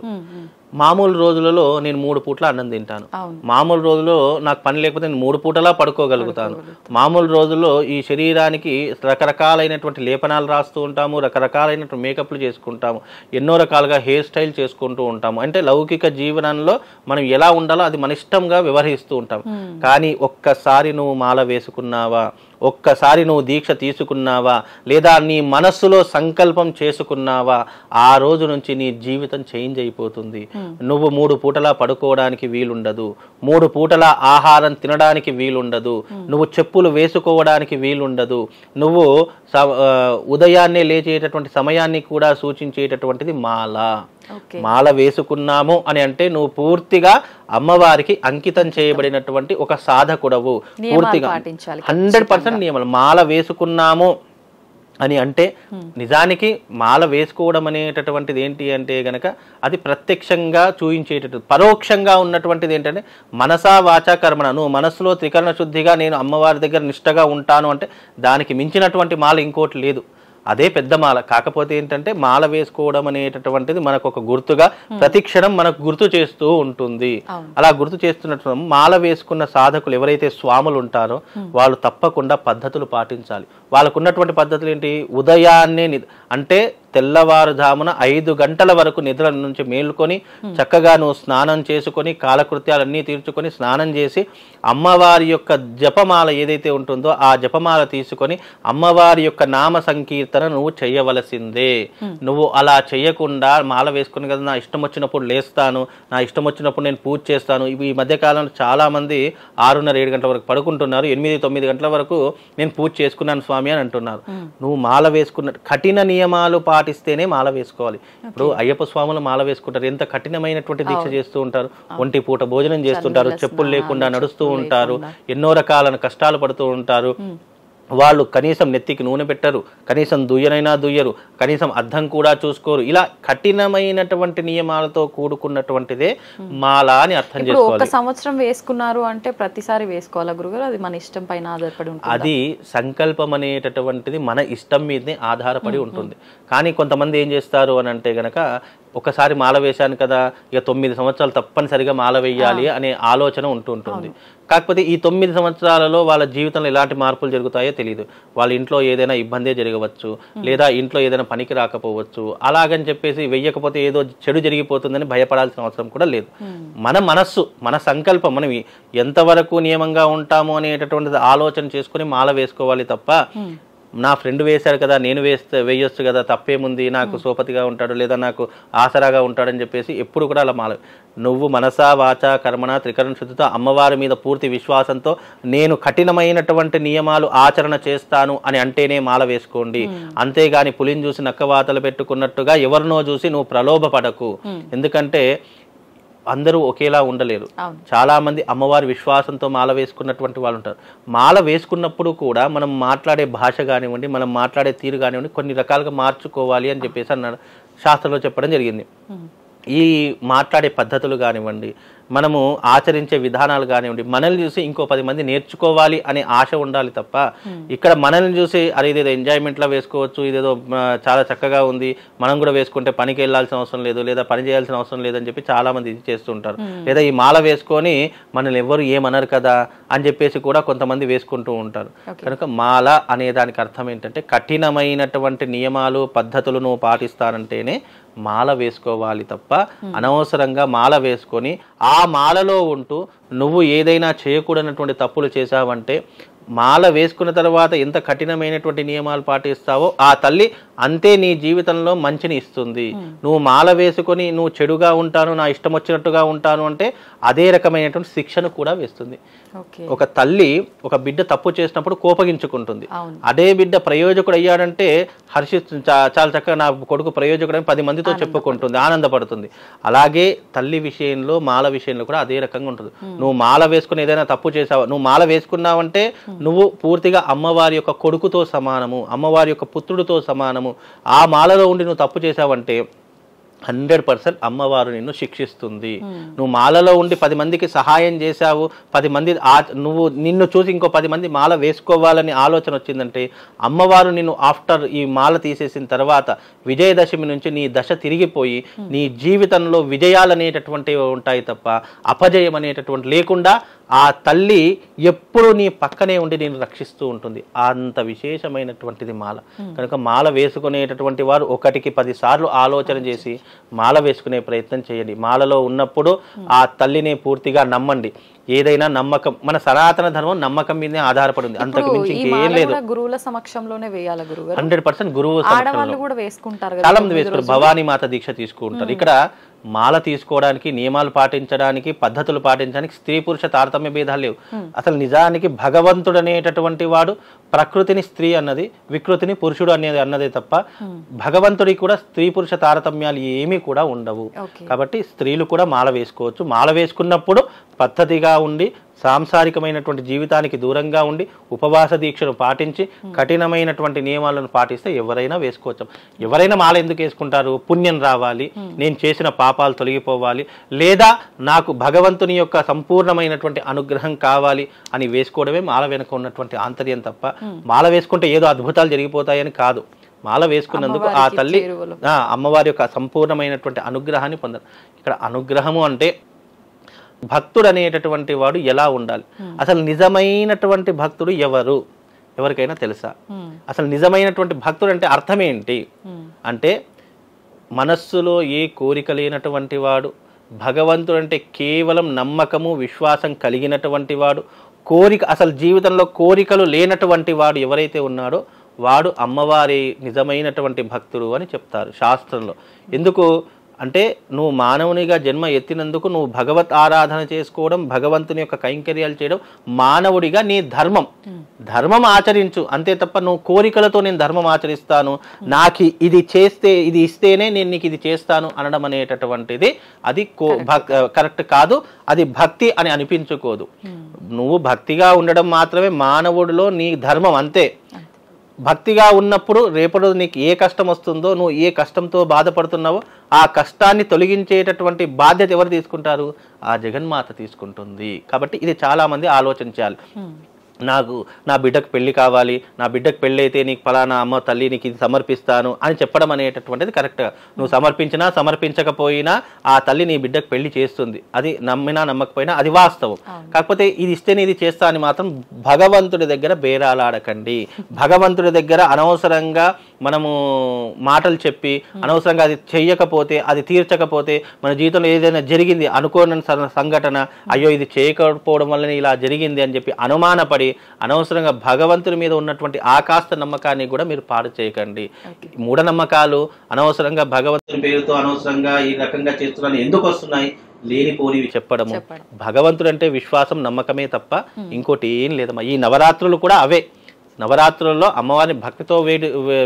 మామూలు రోజులలో నేను 3 పూట్ల అన్నం తింటాను, మామూలు రోజుల్లో నాకు పని లేకపోతే నేను 3 పూటలా పడుకోగలుగుతాను. మామూలు రోజుల్లో ఈ శరీరానికి రకరకాలైనటువంటి లేపనాలు రాస్తూ ఉంటాము, రకరకాలైనటువంటి మేకప్లు చేసుకుంటాము, ఎన్నో రకాలుగా హెయిర్ స్టైల్ చేసుకుంటూ ఉంటాము. అంటే లౌకిక జీవనంలో మనం ఎలా ఉండాలో అది మన ఇష్టంగా వ్యవహరిస్తూ ఉంటాం. కానీ ఒక్కసారి నువ్వు మాల వేసుకున్నావా, ఒక్కసారి నువ్వు దీక్ష తీసుకున్నావా, లేదా నీ మనస్సులో సంకల్పం చేసుకున్నావా, ఆ రోజు నుంచి నీ జీవితం చేంజ్ అయిపోతుంది. నువ్వు 3 పూటలా పడుకోవడానికి వీలుండదు, 3 పూటలా ఆహారం తినడానికి వీలుండదు, నువ్వు చెప్పులు వేసుకోవడానికి వీలుండదు, నువ్వు ఉదయాన్నే లేచేటటువంటి సమయాన్ని కూడా సూచించేటటువంటిది మాల. మాల వేసుకున్నాము అని అంటే నువ్వు పూర్తిగా అమ్మవారికి అంకితం చేయబడినటువంటి ఒక సాధకుడవు. పూర్తిగా 100% నియమాలు. మాల వేసుకున్నాము అని అంటే నిజానికి మాల వేసుకోవడం అనేటటువంటిది ఏంటి అంటే గనక అది ప్రత్యక్షంగా చూయించేటటువంటి, పరోక్షంగా ఉన్నటువంటిది ఏంటంటే మనసా వాచా కర్మణ. నువ్వు మనస్సులో త్రికరణ శుద్ధిగా నేను అమ్మవారి దగ్గర నిష్టగా ఉంటాను అంటే దానికి మించినటువంటి మాల ఇంకోటి లేదు. అదే పెద్ద మాల. కాకపోతే ఏంటంటే మాల వేసుకోవడం అనేటటువంటిది మనకు ఒక గుర్తుగా ప్రతి క్షణం మనకు గుర్తు చేస్తూ ఉంటుంది. అలా గుర్తు చేస్తున్నట్టు మాల వేసుకున్న సాధకులు ఎవరైతే స్వాములు ఉంటారో వాళ్ళు తప్పకుండా పద్ధతులు పాటించాలి. వాళ్ళకు ఉన్నటువంటి పద్ధతులు ఏంటి? ఉదయాన్నే అంటే తెల్లవారుజామున 5 గంటల వరకు నిద్ర నుంచి మేలుకొని చక్కగా నువ్వు స్నానం చేసుకొని కాలకృత్యాలన్నీ తీర్చుకొని స్నానం చేసి అమ్మవారి యొక్క జపమాల ఏదైతే ఉంటుందో ఆ జపమాల తీసుకొని అమ్మవారి యొక్క నామ సంకీర్తన నువ్వు చేయవలసిందే. నువ్వు అలా చేయకుండా మాల వేసుకుని కదా నా ఇష్టం వచ్చినప్పుడు లేస్తాను, నా ఇష్టం వచ్చినప్పుడు నేను పూజ చేస్తాను. ఈ మధ్యకాలంలో చాలా మంది 6:30-7 గంటల వరకు పడుకుంటున్నారు, 8-9 గంటల వరకు నేను పూజ చేసుకున్నాను స్వామి అని అంటున్నారు. నువ్వు మాల వేసుకున్న కఠిన నియమాలు పాటిస్తేనే మాల వేసుకోవాలి. ఇప్పుడు అయ్యప్ప స్వాములు మాల వేసుకుంటారు, ఎంత కఠినమైనటువంటి దీక్ష చేస్తూ ఉంటారు, ఒంటి పూట భోజనం చేస్తుంటారు, చెప్పులు లేకుండా నడుస్తూ ఉంటారు, ఎన్నో రకాల కష్టాలు పడుతూ ఉంటారు. వాళ్ళు కనీసం నెత్తికి నూనె పెట్టరు, కనీసం దుయ్యనైనా దుయ్యరు, కనీసం అద్దం కూడా చూసుకోరు. ఇలా కఠినమైనటువంటి నియమాలతో కూడుకున్నటువంటిదే మాల అని అర్థం చేసుకోవాలి. 1 సంవత్సరం వేసుకున్నారు అంటే ప్రతిసారి వేసుకోవాలా గురుగారు? అది మన ఇష్టం పైన ఆధారపడి ఉంటుంది. అది సంకల్పం అనేటటువంటిది మన ఇష్టం మీదనే ఆధారపడి ఉంటుంది. కానీ కొంతమంది ఏం చేస్తారు అని అంటే గనక ఒకసారి మాల వేశాను కదా ఇక 9 సంవత్సరాలు తప్పనిసరిగా మాల వేయాలి అనే ఆలోచన ఉంటుంటుంది. కాకపోతే ఈ 9 సంవత్సరాలలో వాళ్ళ జీవితంలో ఎలాంటి మార్పులు జరుగుతాయో తెలియదు. వాళ్ళ ఇంట్లో ఏదైనా ఇబ్బందే జరగవచ్చు, లేదా ఇంట్లో ఏదైనా పనికి రాకపోవచ్చు. అలాగని చెప్పేసి వెయ్యకపోతే ఏదో చెడు జరిగిపోతుందని భయపడాల్సిన అవసరం కూడా లేదు. మన మనస్సు, మన సంకల్పం, మనం ఎంతవరకు నియమంగా ఉంటాము అనేటటువంటిది ఆలోచన చేసుకుని మాల వేసుకోవాలి తప్ప నా ఫ్రెండ్ వేశాడు కదా నేను వేయొచ్చు కదా తప్పేముంది, నాకు సోపతిగా ఉంటాడు లేదా నాకు ఆసరాగా ఉంటాడని చెప్పేసి ఎప్పుడు కూడా అలా మాల. నువ్వు మనసా వాచా కర్మణ త్రికరణ శుద్ధితో అమ్మవారి మీద పూర్తి విశ్వాసంతో నేను కఠినమైనటువంటి నియమాలు ఆచరణ చేస్తాను అని అంటేనే మాల వేసుకోండి. అంతేగాని పులిని చూసి నక్కవాతలు పెట్టుకున్నట్టుగా ఎవరినో చూసి నువ్వు ప్రలోభపడకు. ఎందుకంటే అందరూ ఒకేలా ఉండలేరు. చాలా మంది అమ్మవారి విశ్వాసంతో మాల వేసుకున్నటువంటి వాళ్ళు ఉంటారు. మాల వేసుకున్నప్పుడు కూడా మనం మాట్లాడే భాష కానివ్వండి, మనం మాట్లాడే తీరు కానివ్వండి కొన్ని రకాలుగా మార్చుకోవాలి అని చెప్పేసి అన్నాడు, శాస్త్రంలో చెప్పడం జరిగింది. ఈ మాట్లాడే పద్ధతులు కానివ్వండి, మనము ఆచరించే విధానాలు కానివ్వండి, మనల్ని చూసి ఇంకో 10 మంది నేర్చుకోవాలి అనే ఆశ ఉండాలి తప్ప ఇక్కడ మనల్ని చూసి అరే ఇదేదో ఎంజాయ్మెంట్లో వేసుకోవచ్చు, ఇదేదో చాలా చక్కగా ఉంది, మనం కూడా వేసుకుంటే పనికి వెళ్ళాల్సిన అవసరం లేదు లేదా పని చేయాల్సిన అవసరం లేదని చెప్పి చాలా మంది ఇది చేస్తుంటారు. లేదా ఈ మాల వేసుకొని మనల్ని ఎవరు ఏమనరు కదా అని చెప్పేసి కూడా కొంతమంది వేసుకుంటూ ఉంటారు. కనుక మాల అనే దానికి అర్థం ఏంటంటే కఠినమైనటువంటి నియమాలు పద్ధతులు నువ్వు పాటిస్తానంటేనే మాల వేసుకోవాలి తప్ప అనవసరంగా మాల వేసుకొని ఆ మాలలో ఉంటూ నువ్వు ఏదైనా చేయకూడనటువంటి తప్పులు చేశావంటే మాల వేసుకున్న తర్వాత ఎంత కఠినమైనటువంటి నియమాలు పాటిస్తావో ఆ తల్లి అంతే నీ జీవితంలో మంచిని ఇస్తుంది. నువ్వు మాల వేసుకొని నువ్వు చెడుగా ఉంటాను, నా ఇష్టం వచ్చినట్టుగా ఉంటాను అంటే అదే రకమైనటువంటి శిక్షను కూడా వేస్తుంది. ఒక తల్లి ఒక బిడ్డ తప్పు చేసినప్పుడు కోపగించుకుంటుంది. అదే బిడ్డ ప్రయోజకుడు అయ్యాడంటే చాలా చక్కగా నా కొడుకు ప్రయోజకుడు అని 10 మందితో చెప్పుకుంటుంది, ఆనందపడుతుంది. అలాగే తల్లి విషయంలో మాల విషయంలో కూడా అదే రకంగా ఉంటుంది. నువ్వు మాల వేసుకుని ఏదైనా తప్పు చేసావు, నువ్వు మాల వేసుకున్నావంటే నువ్వు పూర్తిగా అమ్మవారి యొక్క కొడుకుతో సమానము, అమ్మవారి యొక్క పుత్రుడితో సమానము. ఆ మాలలో ఉండి నువ్వు తప్పు చేసావంటే 100% అమ్మవారు నిన్ను శిక్షిస్తుంది. నువ్వు మాలలో ఉండి 10 మందికి సహాయం చేశావు, 10 మంది నువ్వు నిన్ను చూసి ఇంకో 10 మంది మాల వేసుకోవాలని ఆలోచన వచ్చిందంటే అమ్మవారు నిన్ను ఆఫ్టర్ ఈ మాల తీసేసిన తర్వాత విజయదశమి నుంచి నీ దశ తిరిగిపోయి నీ జీవితంలో విజయాలు అనేటటువంటివి ఉంటాయి తప్ప అపజయం అనేటటువంటి లేకుండా ఆ తల్లి ఎప్పుడు నీ పక్కనే ఉండి నేను రక్షిస్తూ ఉంటుంది. అంత విశేషమైనటువంటిది మాల. కనుక మాల వేసుకునేటటువంటి వారు 1కి 10 సార్లు ఆలోచన చేసి మాల వేసుకునే ప్రయత్నం చేయండి. మాలలో ఉన్నప్పుడు ఆ తల్లిని పూర్తిగా నమ్మండి. ఏదైనా నమ్మకం, మన సనాతన ధర్మం నమ్మకం మీదే ఆధారపడి ఉంది, అంతకు మించి ఇంకేం లేదు. గురువుల సమక్షంలోనే వేయాలి. 100% గురువు ఆడవాళ్ళు కూడా వేసుకుంటారు, చాలా మంది వేసుకుంటారు, భవానీ మాత దీక్ష తీసుకుంటారు. ఇక్కడ మాల తీసుకోవడానికి, నియమాలు పాటించడానికి, పద్ధతులు పాటించడానికి స్త్రీ పురుష తారతమ్య భేదాలు లేవు. అసలు నిజానికి భగవంతుడు అనేటటువంటి వాడు ప్రకృతిని స్త్రీ అన్నది, వికృతిని పురుషుడు అన్నదే తప్ప భగవంతుడికి కూడా స్త్రీ పురుష తారతమ్యాలు ఏమీ కూడా ఉండవు. కాబట్టి స్త్రీలు కూడా మాల వేసుకోవచ్చు. మాల వేసుకున్నప్పుడు పద్ధతిగా ఉండి సాంసారికమైనటువంటి జీవితానికి దూరంగా ఉండి ఉపవాస దీక్షను పాటించి కఠినమైనటువంటి నియమాలను పాటిస్తే ఎవరైనా వేసుకోవచ్చు. ఎవరైనా మాల ఎందుకు వేసుకుంటారు? పుణ్యం రావాలి, నేను చేసిన పాపాలు తొలగిపోవాలి, లేదా నాకు భగవంతుని యొక్క సంపూర్ణమైనటువంటి అనుగ్రహం కావాలి అని వేసుకోవడమే మాల వెనుక ఉన్నటువంటి ఆంతర్యం తప్ప మాల వేసుకుంటే ఏదో అద్భుతాలు జరిగిపోతాయని కాదు. మాల వేసుకున్నందుకు ఆ తల్లి అమ్మవారి యొక్క సంపూర్ణమైనటువంటి అనుగ్రహాన్ని పొందారు. ఇక్కడ అనుగ్రహము అంటే భక్తుడు అనేటటువంటి వాడు ఎలా ఉండాలి? అసలు నిజమైనటువంటి భక్తుడు ఎవరు? ఎవరికైనా తెలుసా? అసలు నిజమైనటువంటి భక్తుడు అంటే అర్థం ఏంటి అంటే మనస్సులో ఏ కోరిక లేనటువంటి వాడు, భగవంతుడు అంటే కేవలం నమ్మకము విశ్వాసం కలిగినటువంటి వాడు, కోరిక అసలు జీవితంలో కోరికలు లేనటువంటి వాడు ఎవరైతే ఉన్నాడో వాడు అమ్మవారి నిజమైనటువంటి భక్తుడు అని చెప్తారు శాస్త్రంలో. ఎందుకు అంటే నువ్వు మానవునిగా జన్మ ఎత్తినందుకు నువ్వు భగవత్ ఆరాధన చేసుకోవడం, భగవంతుని యొక్క కైంకర్యాలు చేయడం మానవుడిగా నీ ధర్మం. ధర్మం ఆచరించు అంతే తప్ప నువ్వు కోరికలతో నేను ధర్మం ఆచరిస్తాను, నాకు ఇది చేస్తే ఇది ఇస్తేనే నేను నీకు ఇది చేస్తాను అనడం అనేటటువంటిది అది కరెక్ట్ కాదు. అది భక్తి అని అనిపించుకోదు. నువ్వు భక్తిగా ఉండడం మాత్రమే మానవుడిలో నీ ధర్మం, అంతే. భక్తిగా ఉన్నప్పుడు రేపటి నీకు ఏ కష్టం వస్తుందో, నువ్వు ఏ కష్టంతో బాధపడుతున్నావో ఆ కష్టాన్ని తొలగించేటటువంటి బాధ్యత ఎవరు తీసుకుంటారు? ఆ జగన్మాత తీసుకుంటుంది. కాబట్టి ఇది చాలా మంది ఆలోచించాలి. నాకు నా బిడ్డకు పెళ్లి కావాలి, నా బిడ్డకు పెళ్ళి అయితే నీకు ఫలానా అమ్మ తల్లి నీకు ఇది సమర్పిస్తాను అని చెప్పడం అనేటటువంటిది కరెక్ట్గా. నువ్వు సమర్పించినా సమర్పించకపోయినా ఆ తల్లి నీ బిడ్డకు పెళ్లి చేస్తుంది. అది నమ్మినా నమ్మకపోయినా అది వాస్తవం. కాకపోతే ఇది ఇస్తేనే ఇది చేస్తా అని మాత్రం భగవంతుడి దగ్గర బేరాలాడకండి. భగవంతుడి దగ్గర అనవసరంగా మనము మాటలు చెప్పి అనవసరంగా అది చెయ్యకపోతే, అది తీర్చకపోతే, మన జీవితంలో ఏదైనా జరిగింది అనుకోని సంఘటన, అయ్యో ఇది చేయకపోవడం వల్లనే ఇలా జరిగింది అని చెప్పి అనుమానపడి అనవసరంగా భగవంతుని మీద ఉన్నటువంటి ఆకాస్త నమ్మకాన్ని కూడా మీరు పాడు చేయకండి. మూఢనమ్మకాలు అనవసరంగా భగవంతుని పేరుతో అనవసరంగా ఈ రకంగా చేస్తున్నాను ఎందుకు వస్తున్నాయి, లేనిపోనివి చెప్పడము. భగవంతుడు అంటే విశ్వాసం నమ్మకమే తప్ప ఇంకోటి ఏం లేదమ్మా. ఈ నవరాత్రులు కూడా అవే. నవరాత్రుల్లో అమ్మవారిని భక్తితో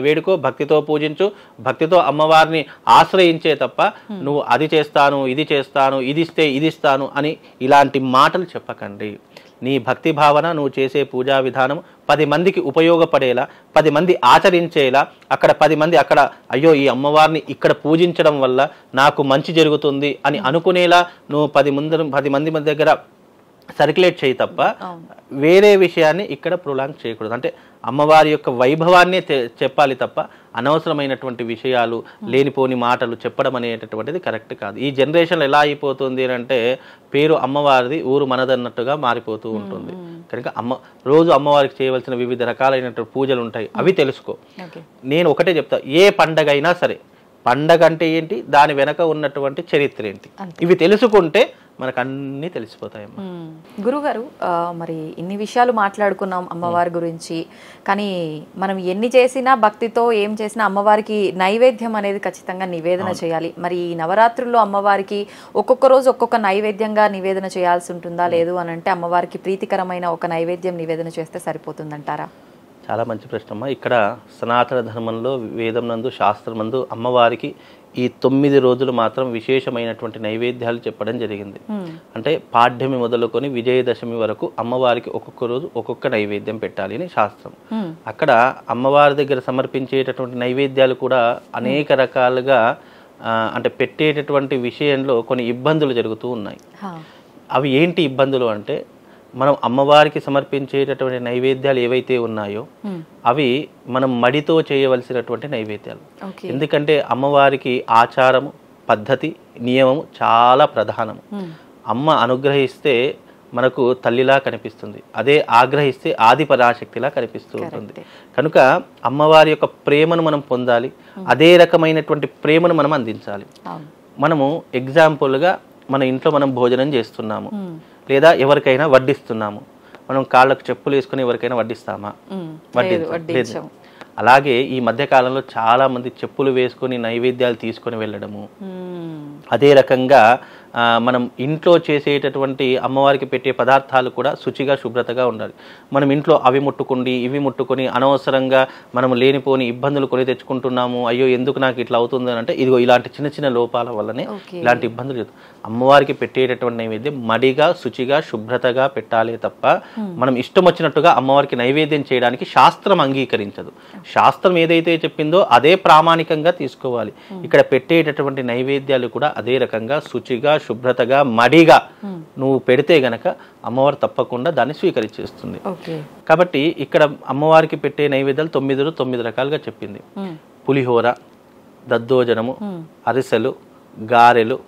వేడుకో, భక్తితో పూజించు, భక్తితో అమ్మవారిని ఆశ్రయించే తప్ప నువ్వు అది చేస్తాను, ఇది చేస్తాను, ఇది ఇస్తే ఇది ఇస్తాను అని ఇలాంటి మాటలు చెప్పకండి. నీ భక్తి భావన, నువ్వు చేసే పూజా విధానం 10 మందికి ఉపయోగపడేలా, 10 మంది ఆచరించేలా, అక్కడ 10 మంది అక్కడ అయ్యో ఈ అమ్మవారిని ఇక్కడ పూజించడం వల్ల నాకు మంచి జరుగుతుంది అని అనుకునేలా నువ్వు 10 మంది దగ్గర సర్క్యులేట్ చేయి తప్ప వేరే విషయాన్ని ఇక్కడ ప్రొలాంగ్ చేయకూడదు. అంటే అమ్మవారి యొక్క వైభవాన్ని చెప్పాలి తప్ప అనవసరమైనటువంటి విషయాలు, లేనిపోని మాటలు చెప్పడం అనేటటువంటిది కరెక్ట్ కాదు. ఈ జనరేషన్లో ఎలా అయిపోతుంది అంటే పేరు అమ్మవారిది, ఊరు మనదన్నట్టుగా మారిపోతూ ఉంటుంది. కనుక రోజు అమ్మవారికి చేయవలసిన వివిధ రకాలైనటువంటి పూజలు ఉంటాయి, అవి తెలుసుకో. నేను ఒకటే చెప్తా, ఏ పండగ అయినా సరే, పండగ అంటే ఏంటి, దాని వెనక ఉన్నటువంటి చరిత్ర ఏంటి, ఇవి తెలుసుకుంటే మనకు అన్నీ తెలిసిపోతాయమ్మా. గురుగారు, మరి ఇన్ని విషయాలు మాట్లాడుకున్నాం అమ్మవారి గురించి, కానీ మనం ఎన్ని చేసినా భక్తితో ఏం చేసినా అమ్మవారికి నైవేద్యం అనేది ఖచ్చితంగా నివేదన చేయాలి. మరి ఈ నవరాత్రుల్లో అమ్మవారికి ఒక్కొక్క రోజు ఒక్కొక్క నైవేద్యంగా నివేదన చేయాల్సి ఉంటుందా, లేదు అని అంటే అమ్మవారికి ప్రీతికరమైన ఒక నైవేద్యం నివేదన చేస్తే సరిపోతుందంటారా? చాలా మంచి ప్రశ్న అమ్మా. ఇక్కడ సనాతన ధర్మంలో, వేదం నందు, శాస్త్రం నందు అమ్మవారికి ఈ 9 రోజులు మాత్రం విశేషమైనటువంటి నైవేద్యాలు చెప్పడం జరిగింది. అంటే పాడ్యమి మొదలుకొని విజయదశమి వరకు అమ్మవారికి ఒక్కొక్క రోజు ఒక్కొక్క నైవేద్యం పెట్టాలి అని శాస్త్రం. అక్కడ అమ్మవారి దగ్గర సమర్పించేటటువంటి నైవేద్యాలు కూడా అనేక రకాలుగా అంటే పెట్టేటటువంటి విషయంలో కొన్ని ఇబ్బందులు జరుగుతూ ఉన్నాయి. అవి ఏంటి ఇబ్బందులు అంటే, మనం అమ్మవారికి సమర్పించేటటువంటి నైవేద్యాలు ఏవైతే ఉన్నాయో అవి మనం మడితో చేయవలసినటువంటి నైవేద్యాలు. ఎందుకంటే అమ్మవారికి ఆచారము, పద్ధతి, నియమము చాలా ప్రధానము. అమ్మ అనుగ్రహిస్తే మనకు తల్లిలా కనిపిస్తుంది, అదే ఆగ్రహిస్తే ఆది పరాశక్తిలా కనిపిస్తూ ఉంటుంది. కనుక అమ్మవారి యొక్క ప్రేమను మనం పొందాలి, అదే రకమైనటువంటి ప్రేమను మనం అందించాలి. మనము ఎగ్జాంపుల్గా మన ఇంట్లో మనం భోజనం చేస్తున్నాము, లేదా ఎవరికైనా వడ్డిస్తున్నాము, మనం కాళ్ళకు చెప్పులు వేసుకుని ఎవరికైనా వడ్డిస్తామా? వడ్డించం. అలాగే ఈ మధ్య కాలంలో చాలా మంది చెప్పులు వేసుకొని నైవేద్యాలు తీసుకొని వెళ్ళడము. అదే రకంగా మనం ఇంట్లో చేసేటటువంటి అమ్మవారికి పెట్టే పదార్థాలు కూడా శుచిగా, శుభ్రతగా ఉండాలి. మనం ఇంట్లో అవి ముట్టుకుండి ఇవి ముట్టుకొని అనవసరంగా మనము లేనిపోని ఇబ్బందులు కొని తెచ్చుకుంటున్నాము. అయ్యో ఎందుకు నాకు ఇట్లా అవుతుంది అని అంటే ఇదిగో ఇలాంటి చిన్న చిన్న లోపాల వల్లనే ఇలాంటి ఇబ్బందులు జరుగుతాయి. అమ్మవారికి పెట్టేటటువంటి నైవేద్యం మడిగా, శుచిగా, శుభ్రతగా పెట్టాలి తప్ప మనం ఇష్టం వచ్చినట్టుగా అమ్మవారికి నైవేద్యం చేయడానికి శాస్త్రం అంగీకరించదు. శాస్త్రం ఏదైతే చెప్పిందో అదే ప్రామాణికంగా తీసుకోవాలి. ఇక్కడ పెట్టేటటువంటి నైవేద్యాలు కూడా అదే రకంగా శుచిగా, శుభ్రతగా, మడిగా నువ్వు పెడితే గనక అమ్మవారు తప్పకుండా దాన్ని స్వీకరించేస్తుంది. కాబట్టి ఇక్కడ అమ్మవారికి పెట్టే నైవేద్యాలు 9 రకాలుగా చెప్పింది. పులిహోర, దద్దోజనము, అరిసెలు, గారెలు,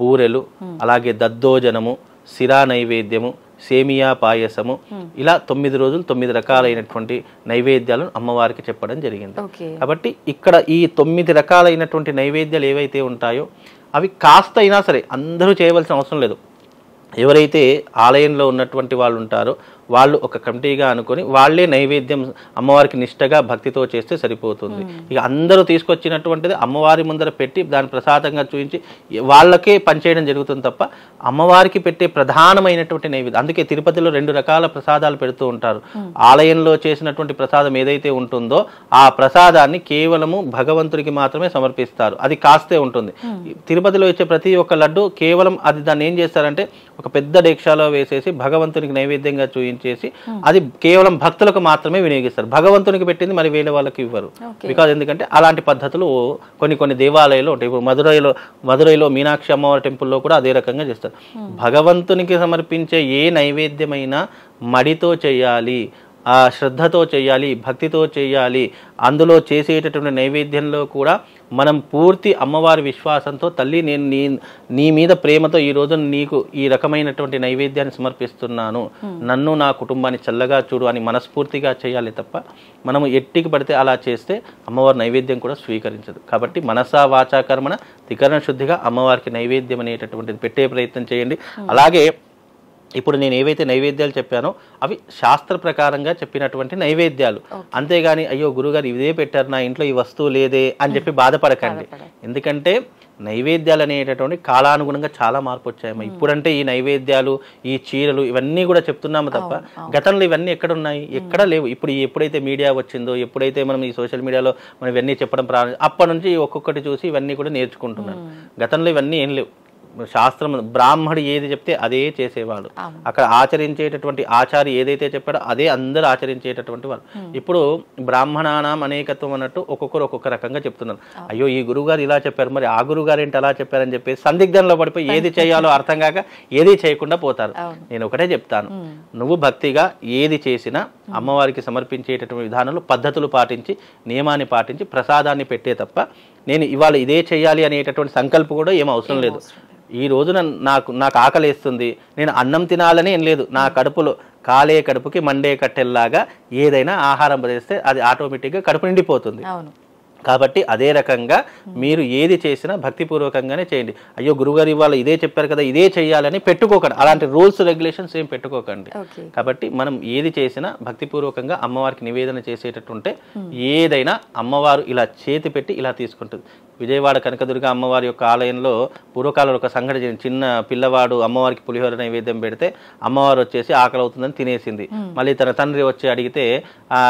బూరెలు, అలాగే దద్దోజనము, సిరా నైవేద్యము, సేమియా పాయసము, ఇలా 9 రోజులు 9 రకాలైనటువంటి నైవేద్యాలను అమ్మవారికి చెప్పడం జరిగింది. కాబట్టి ఇక్కడ ఈ 9 రకాలైనటువంటి నైవేద్యాలు ఏవైతే ఉంటాయో అవి కాస్త అయినా సరే అందరూ చేయవలసిన అవసరం లేదు. ఎవరైతే ఆలయంలో ఉన్నటువంటి వాళ్ళు ఉంటారో వాళ్ళు ఒక కమిటీగా అనుకొని వాళ్ళే నైవేద్యం అమ్మవారికి నిష్టగా భక్తితో చేస్తే సరిపోతుంది. ఇక అందరూ తీసుకొచ్చినటువంటిది అమ్మవారి ముందర పెట్టి దాని ప్రసాదంగా చూపించి వాళ్ళకే పనిచేయడం జరుగుతుంది తప్ప అమ్మవారికి పెట్టే ప్రధానమైనటువంటి నైవేద్యం. అందుకే తిరుపతిలో 2 రకాల ప్రసాదాలు పెడుతూ ఉంటారు. ఆలయంలో చేసినటువంటి ప్రసాదం ఏదైతే ఉంటుందో ఆ ప్రసాదాన్ని కేవలము భగవంతుడికి మాత్రమే సమర్పిస్తారు, అది కాస్తే ఉంటుంది. తిరుపతిలో ఇచ్చే ప్రతి ఒక్క లడ్డు కేవలం అది దాన్ని ఏం చేస్తారంటే ఒక పెద్ద డేక్షాలో వేసేసి భగవంతునికి నైవేద్యంగా చూయించేసి అది కేవలం భక్తులకు మాత్రమే వినియోగిస్తారు. భగవంతునికి పెట్టింది మరి వేరే వాళ్ళకి ఇవ్వరు. బికాజ్ ఎందుకంటే అలాంటి పద్ధతులు కొన్ని దేవాలయాల్లో ఉంటాయి. ఇప్పుడు మధురైలో మీనాక్షి అమ్మవారి టెంపుల్లో కూడా అదే రకంగా చేస్తారు. భగవంతునికి సమర్పించే ఏ నైవేద్యమైనా మడితో చేయాలి, ఆ శ్రద్ధతో చేయాలి, భక్తితో చేయాలి. అందులో చేసేటటువంటి నైవేద్యంలో కూడా మనం పూర్తి అమ్మవారి విశ్వాసంతో, తల్లి నేను నీ మీద ప్రేమతో ఈరోజు నీకు ఈ రకమైనటువంటి నైవేద్యాన్ని సమర్పిస్తున్నాను, నన్ను నా కుటుంబాన్ని చల్లగా చూడు అని మనస్ఫూర్తిగా చేయాలి తప్ప మనము ఎట్టికి పడితే అలా చేస్తే అమ్మవారి నైవేద్యం కూడా స్వీకరించదు. కాబట్టి మనసా వాచా కర్మణ త్రికరణ శుద్ధిగా అమ్మవారికి నైవేద్యం అనేటటువంటిది పెట్టే ప్రయత్నం చేయండి. అలాగే ఇప్పుడు నేను ఏవైతే నైవేద్యాలు చెప్పానో అవి శాస్త్ర ప్రకారంగా చెప్పినటువంటి నైవేద్యాలు. అంతేగాని అయ్యో గురుగారు ఇదే పెట్టారు, నా ఇంట్లో ఈ వస్తువు లేదే అని చెప్పి బాధపడకండి. ఎందుకంటే నైవేద్యాలు అనేటటువంటి కాలానుగుణంగా చాలా మార్పు వచ్చాయమ్మా. ఇప్పుడంటే ఈ నైవేద్యాలు, ఈ చీరలు ఇవన్నీ కూడా చెప్తున్నాము తప్ప గతంలో ఇవన్నీ ఎక్కడ ఉన్నాయి? ఎక్కడ లేవు. ఇప్పుడు ఎప్పుడైతే మీడియా వచ్చిందో, ఎప్పుడైతే మనం ఈ సోషల్ మీడియాలో మనం ఇవన్నీ చెప్పడం ప్రారంభం, అప్పటి నుంచి ఒక్కొక్కటి చూసి ఇవన్నీ కూడా నేర్చుకుంటున్నాను. గతంలో ఇవన్నీ ఏం లేవు. శాస్త్రం బ్రాహ్మడు ఏది చెప్తే అదే చేసేవాడు. అక్కడ ఆచరించేటటువంటి ఆచారి ఏదైతే చెప్పాడో అదే అందరూ ఆచరించేటటువంటి వాళ్ళు. ఇప్పుడు బ్రాహ్మణానాం అనేకత్వం అన్నట్టు ఒక్కొక్కరు ఒక్కొక్క రకంగా చెప్తున్నారు. అయ్యో ఈ గురువుగారు ఇలా చెప్పారు, మరి ఆ గురువుగారు ఏంటి అలా చెప్పారని చెప్పేసి సందిగ్ధంలో పడిపోయి ఏది చేయాలో అర్థం కాక ఏది చేయకుండా పోతారు. నేను ఒకటే చెప్తాను, నువ్వు భక్తిగా ఏది చేసినా అమ్మవారికి సమర్పించేటటువంటి విధానంలో పద్ధతులు పాటించి, నియమాన్ని పాటించి ప్రసాదాన్ని పెట్టే తప్ప నేను ఇవాళ ఇదే చేయాలి అనేటటువంటి సంకల్పం కూడా ఏం అవసరం లేదు. ఈ రోజున నాకు ఆకలేస్తుంది, నేను అన్నం తినాలని ఏం లేదు. నా కడుపులో కాలే కడుపుకి మండే కట్టెల్లాగా ఏదైనా ఆహారం పదేస్తే అది ఆటోమేటిక్గా కడుపు నిండిపోతుంది. కాబట్టి అదే రకంగా మీరు ఏది చేసినా భక్తిపూర్వకంగానే చేయండి. అయ్యో గురుగారు ఇవాళ ఇదే చెప్పారు కదా ఇదే చేయాలని పెట్టుకోకండి. అలాంటి రూల్స్ రెగ్యులేషన్స్ ఏం పెట్టుకోకండి. కాబట్టి మనం ఏది చేసినా భక్తిపూర్వకంగా అమ్మవారికి నివేదన చేసేటట్టుంటే ఏదైనా అమ్మవారు ఇలా చేతి పెట్టి ఇలా తీసుకుంటుంది. విజయవాడ కనకదుర్గ అమ్మవారి యొక్క ఆలయంలో పూర్వకాలంలో ఒక సంఘటన జరిగింది. చిన్న పిల్లవాడు అమ్మవారికి పులిహోర నైవేద్యం పెడితే అమ్మవారు వచ్చేసి ఆకలి అవుతుందని తినేసింది. మళ్ళీ తన తండ్రి వచ్చి అడిగితే ఆ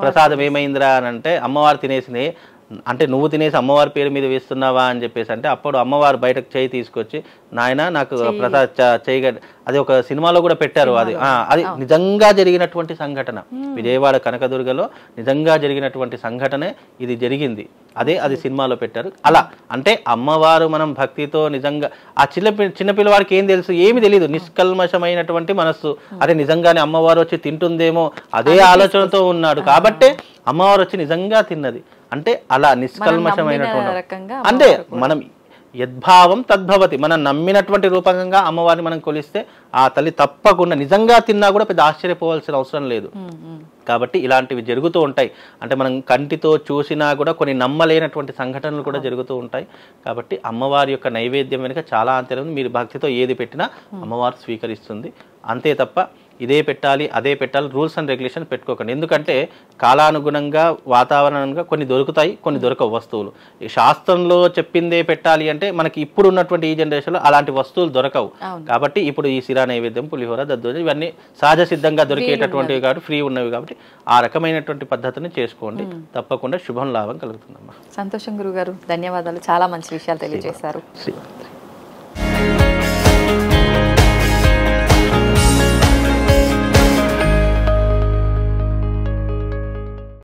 ప్రసాదం ఏమైందిరా అని అంటే అమ్మవారు తినేసింది. అంటే నువ్వు తినేసి అమ్మవారి పేరు మీద వేస్తున్నావా అని చెప్పేసి అంటే అప్పుడు అమ్మవారు బయటకు చేయి తీసుకొచ్చి నాయన నాకు ప్రసాద్ చేయగ, అది ఒక సినిమాలో కూడా పెట్టారు. అది నిజంగా జరిగినటువంటి సంఘటన. విజయవాడ కనకదుర్గలో నిజంగా జరిగినటువంటి సంఘటనే ఇది జరిగింది. అది సినిమాలో పెట్టారు. అలా అంటే అమ్మవారు మనం భక్తితో నిజంగా ఆ చిన్న పిల్లవాడికి ఏం తెలుసు, ఏమి తెలియదు, నిష్కల్మషమైనటువంటి మనస్సు. అదే నిజంగానే అమ్మవారు వచ్చి తింటుందేమో అదే ఆలోచనతో ఉన్నాడు కాబట్టే అమ్మవారు వచ్చి నిజంగా తిన్నది. అంటే అలా నిష్కల్మషమైనటువంటి అంటే మనం యద్భావం తద్భవతి, మనం నమ్మినటువంటి రూపంగా అమ్మవారిని మనం కొలిస్తే ఆ తల్లి తప్పకుండా నిజంగా తిన్నా కూడా పెద్ద ఆశ్చర్యపోవాల్సిన అవసరం లేదు. కాబట్టి ఇలాంటివి జరుగుతూ ఉంటాయి. అంటే మనం కంటితో చూసినా కూడా కొన్ని నమ్మలేనటువంటి సంఘటనలు కూడా జరుగుతూ ఉంటాయి. కాబట్టి అమ్మవారి యొక్క నైవేద్యం వెనుక చాలా అంతరం ఉంది. మీరు భక్తితో ఏది పెట్టినా అమ్మవారు స్వీకరిస్తుంది. అంతే తప్ప ఇదే పెట్టాలి అదే పెట్టాలి రూల్స్ అండ్ రెగ్యులేషన్ పెట్టుకోకండి. ఎందుకంటే కాలానుగుణంగా వాతావరణంగా కొన్ని దొరుకుతాయి, కొన్ని దొరకవు వస్తువులు. ఈ శాస్త్రంలో చెప్పిందే పెట్టాలి అంటే మనకి ఇప్పుడు ఉన్నటువంటి ఈ జనరేషన్లో అలాంటి వస్తువులు దొరకవు. కాబట్టి ఇప్పుడు ఈ శిరా నైవేద్యం, పులిహోర, దద్దోజనం ఇవన్నీ సహజ సిద్ధంగా దొరికేటటువంటివి కాబట్టి ఫ్రీ ఉన్నవి కాబట్టి ఆ రకమైనటువంటి పద్ధతిని చేసుకోండి. తప్పకుండా శుభం లాభం కలుగుతుందమ్మా. సంతోషం గురుగారు, ధన్యవాదాలు. చాలా మంచి విషయాలు తెలియజేశారు.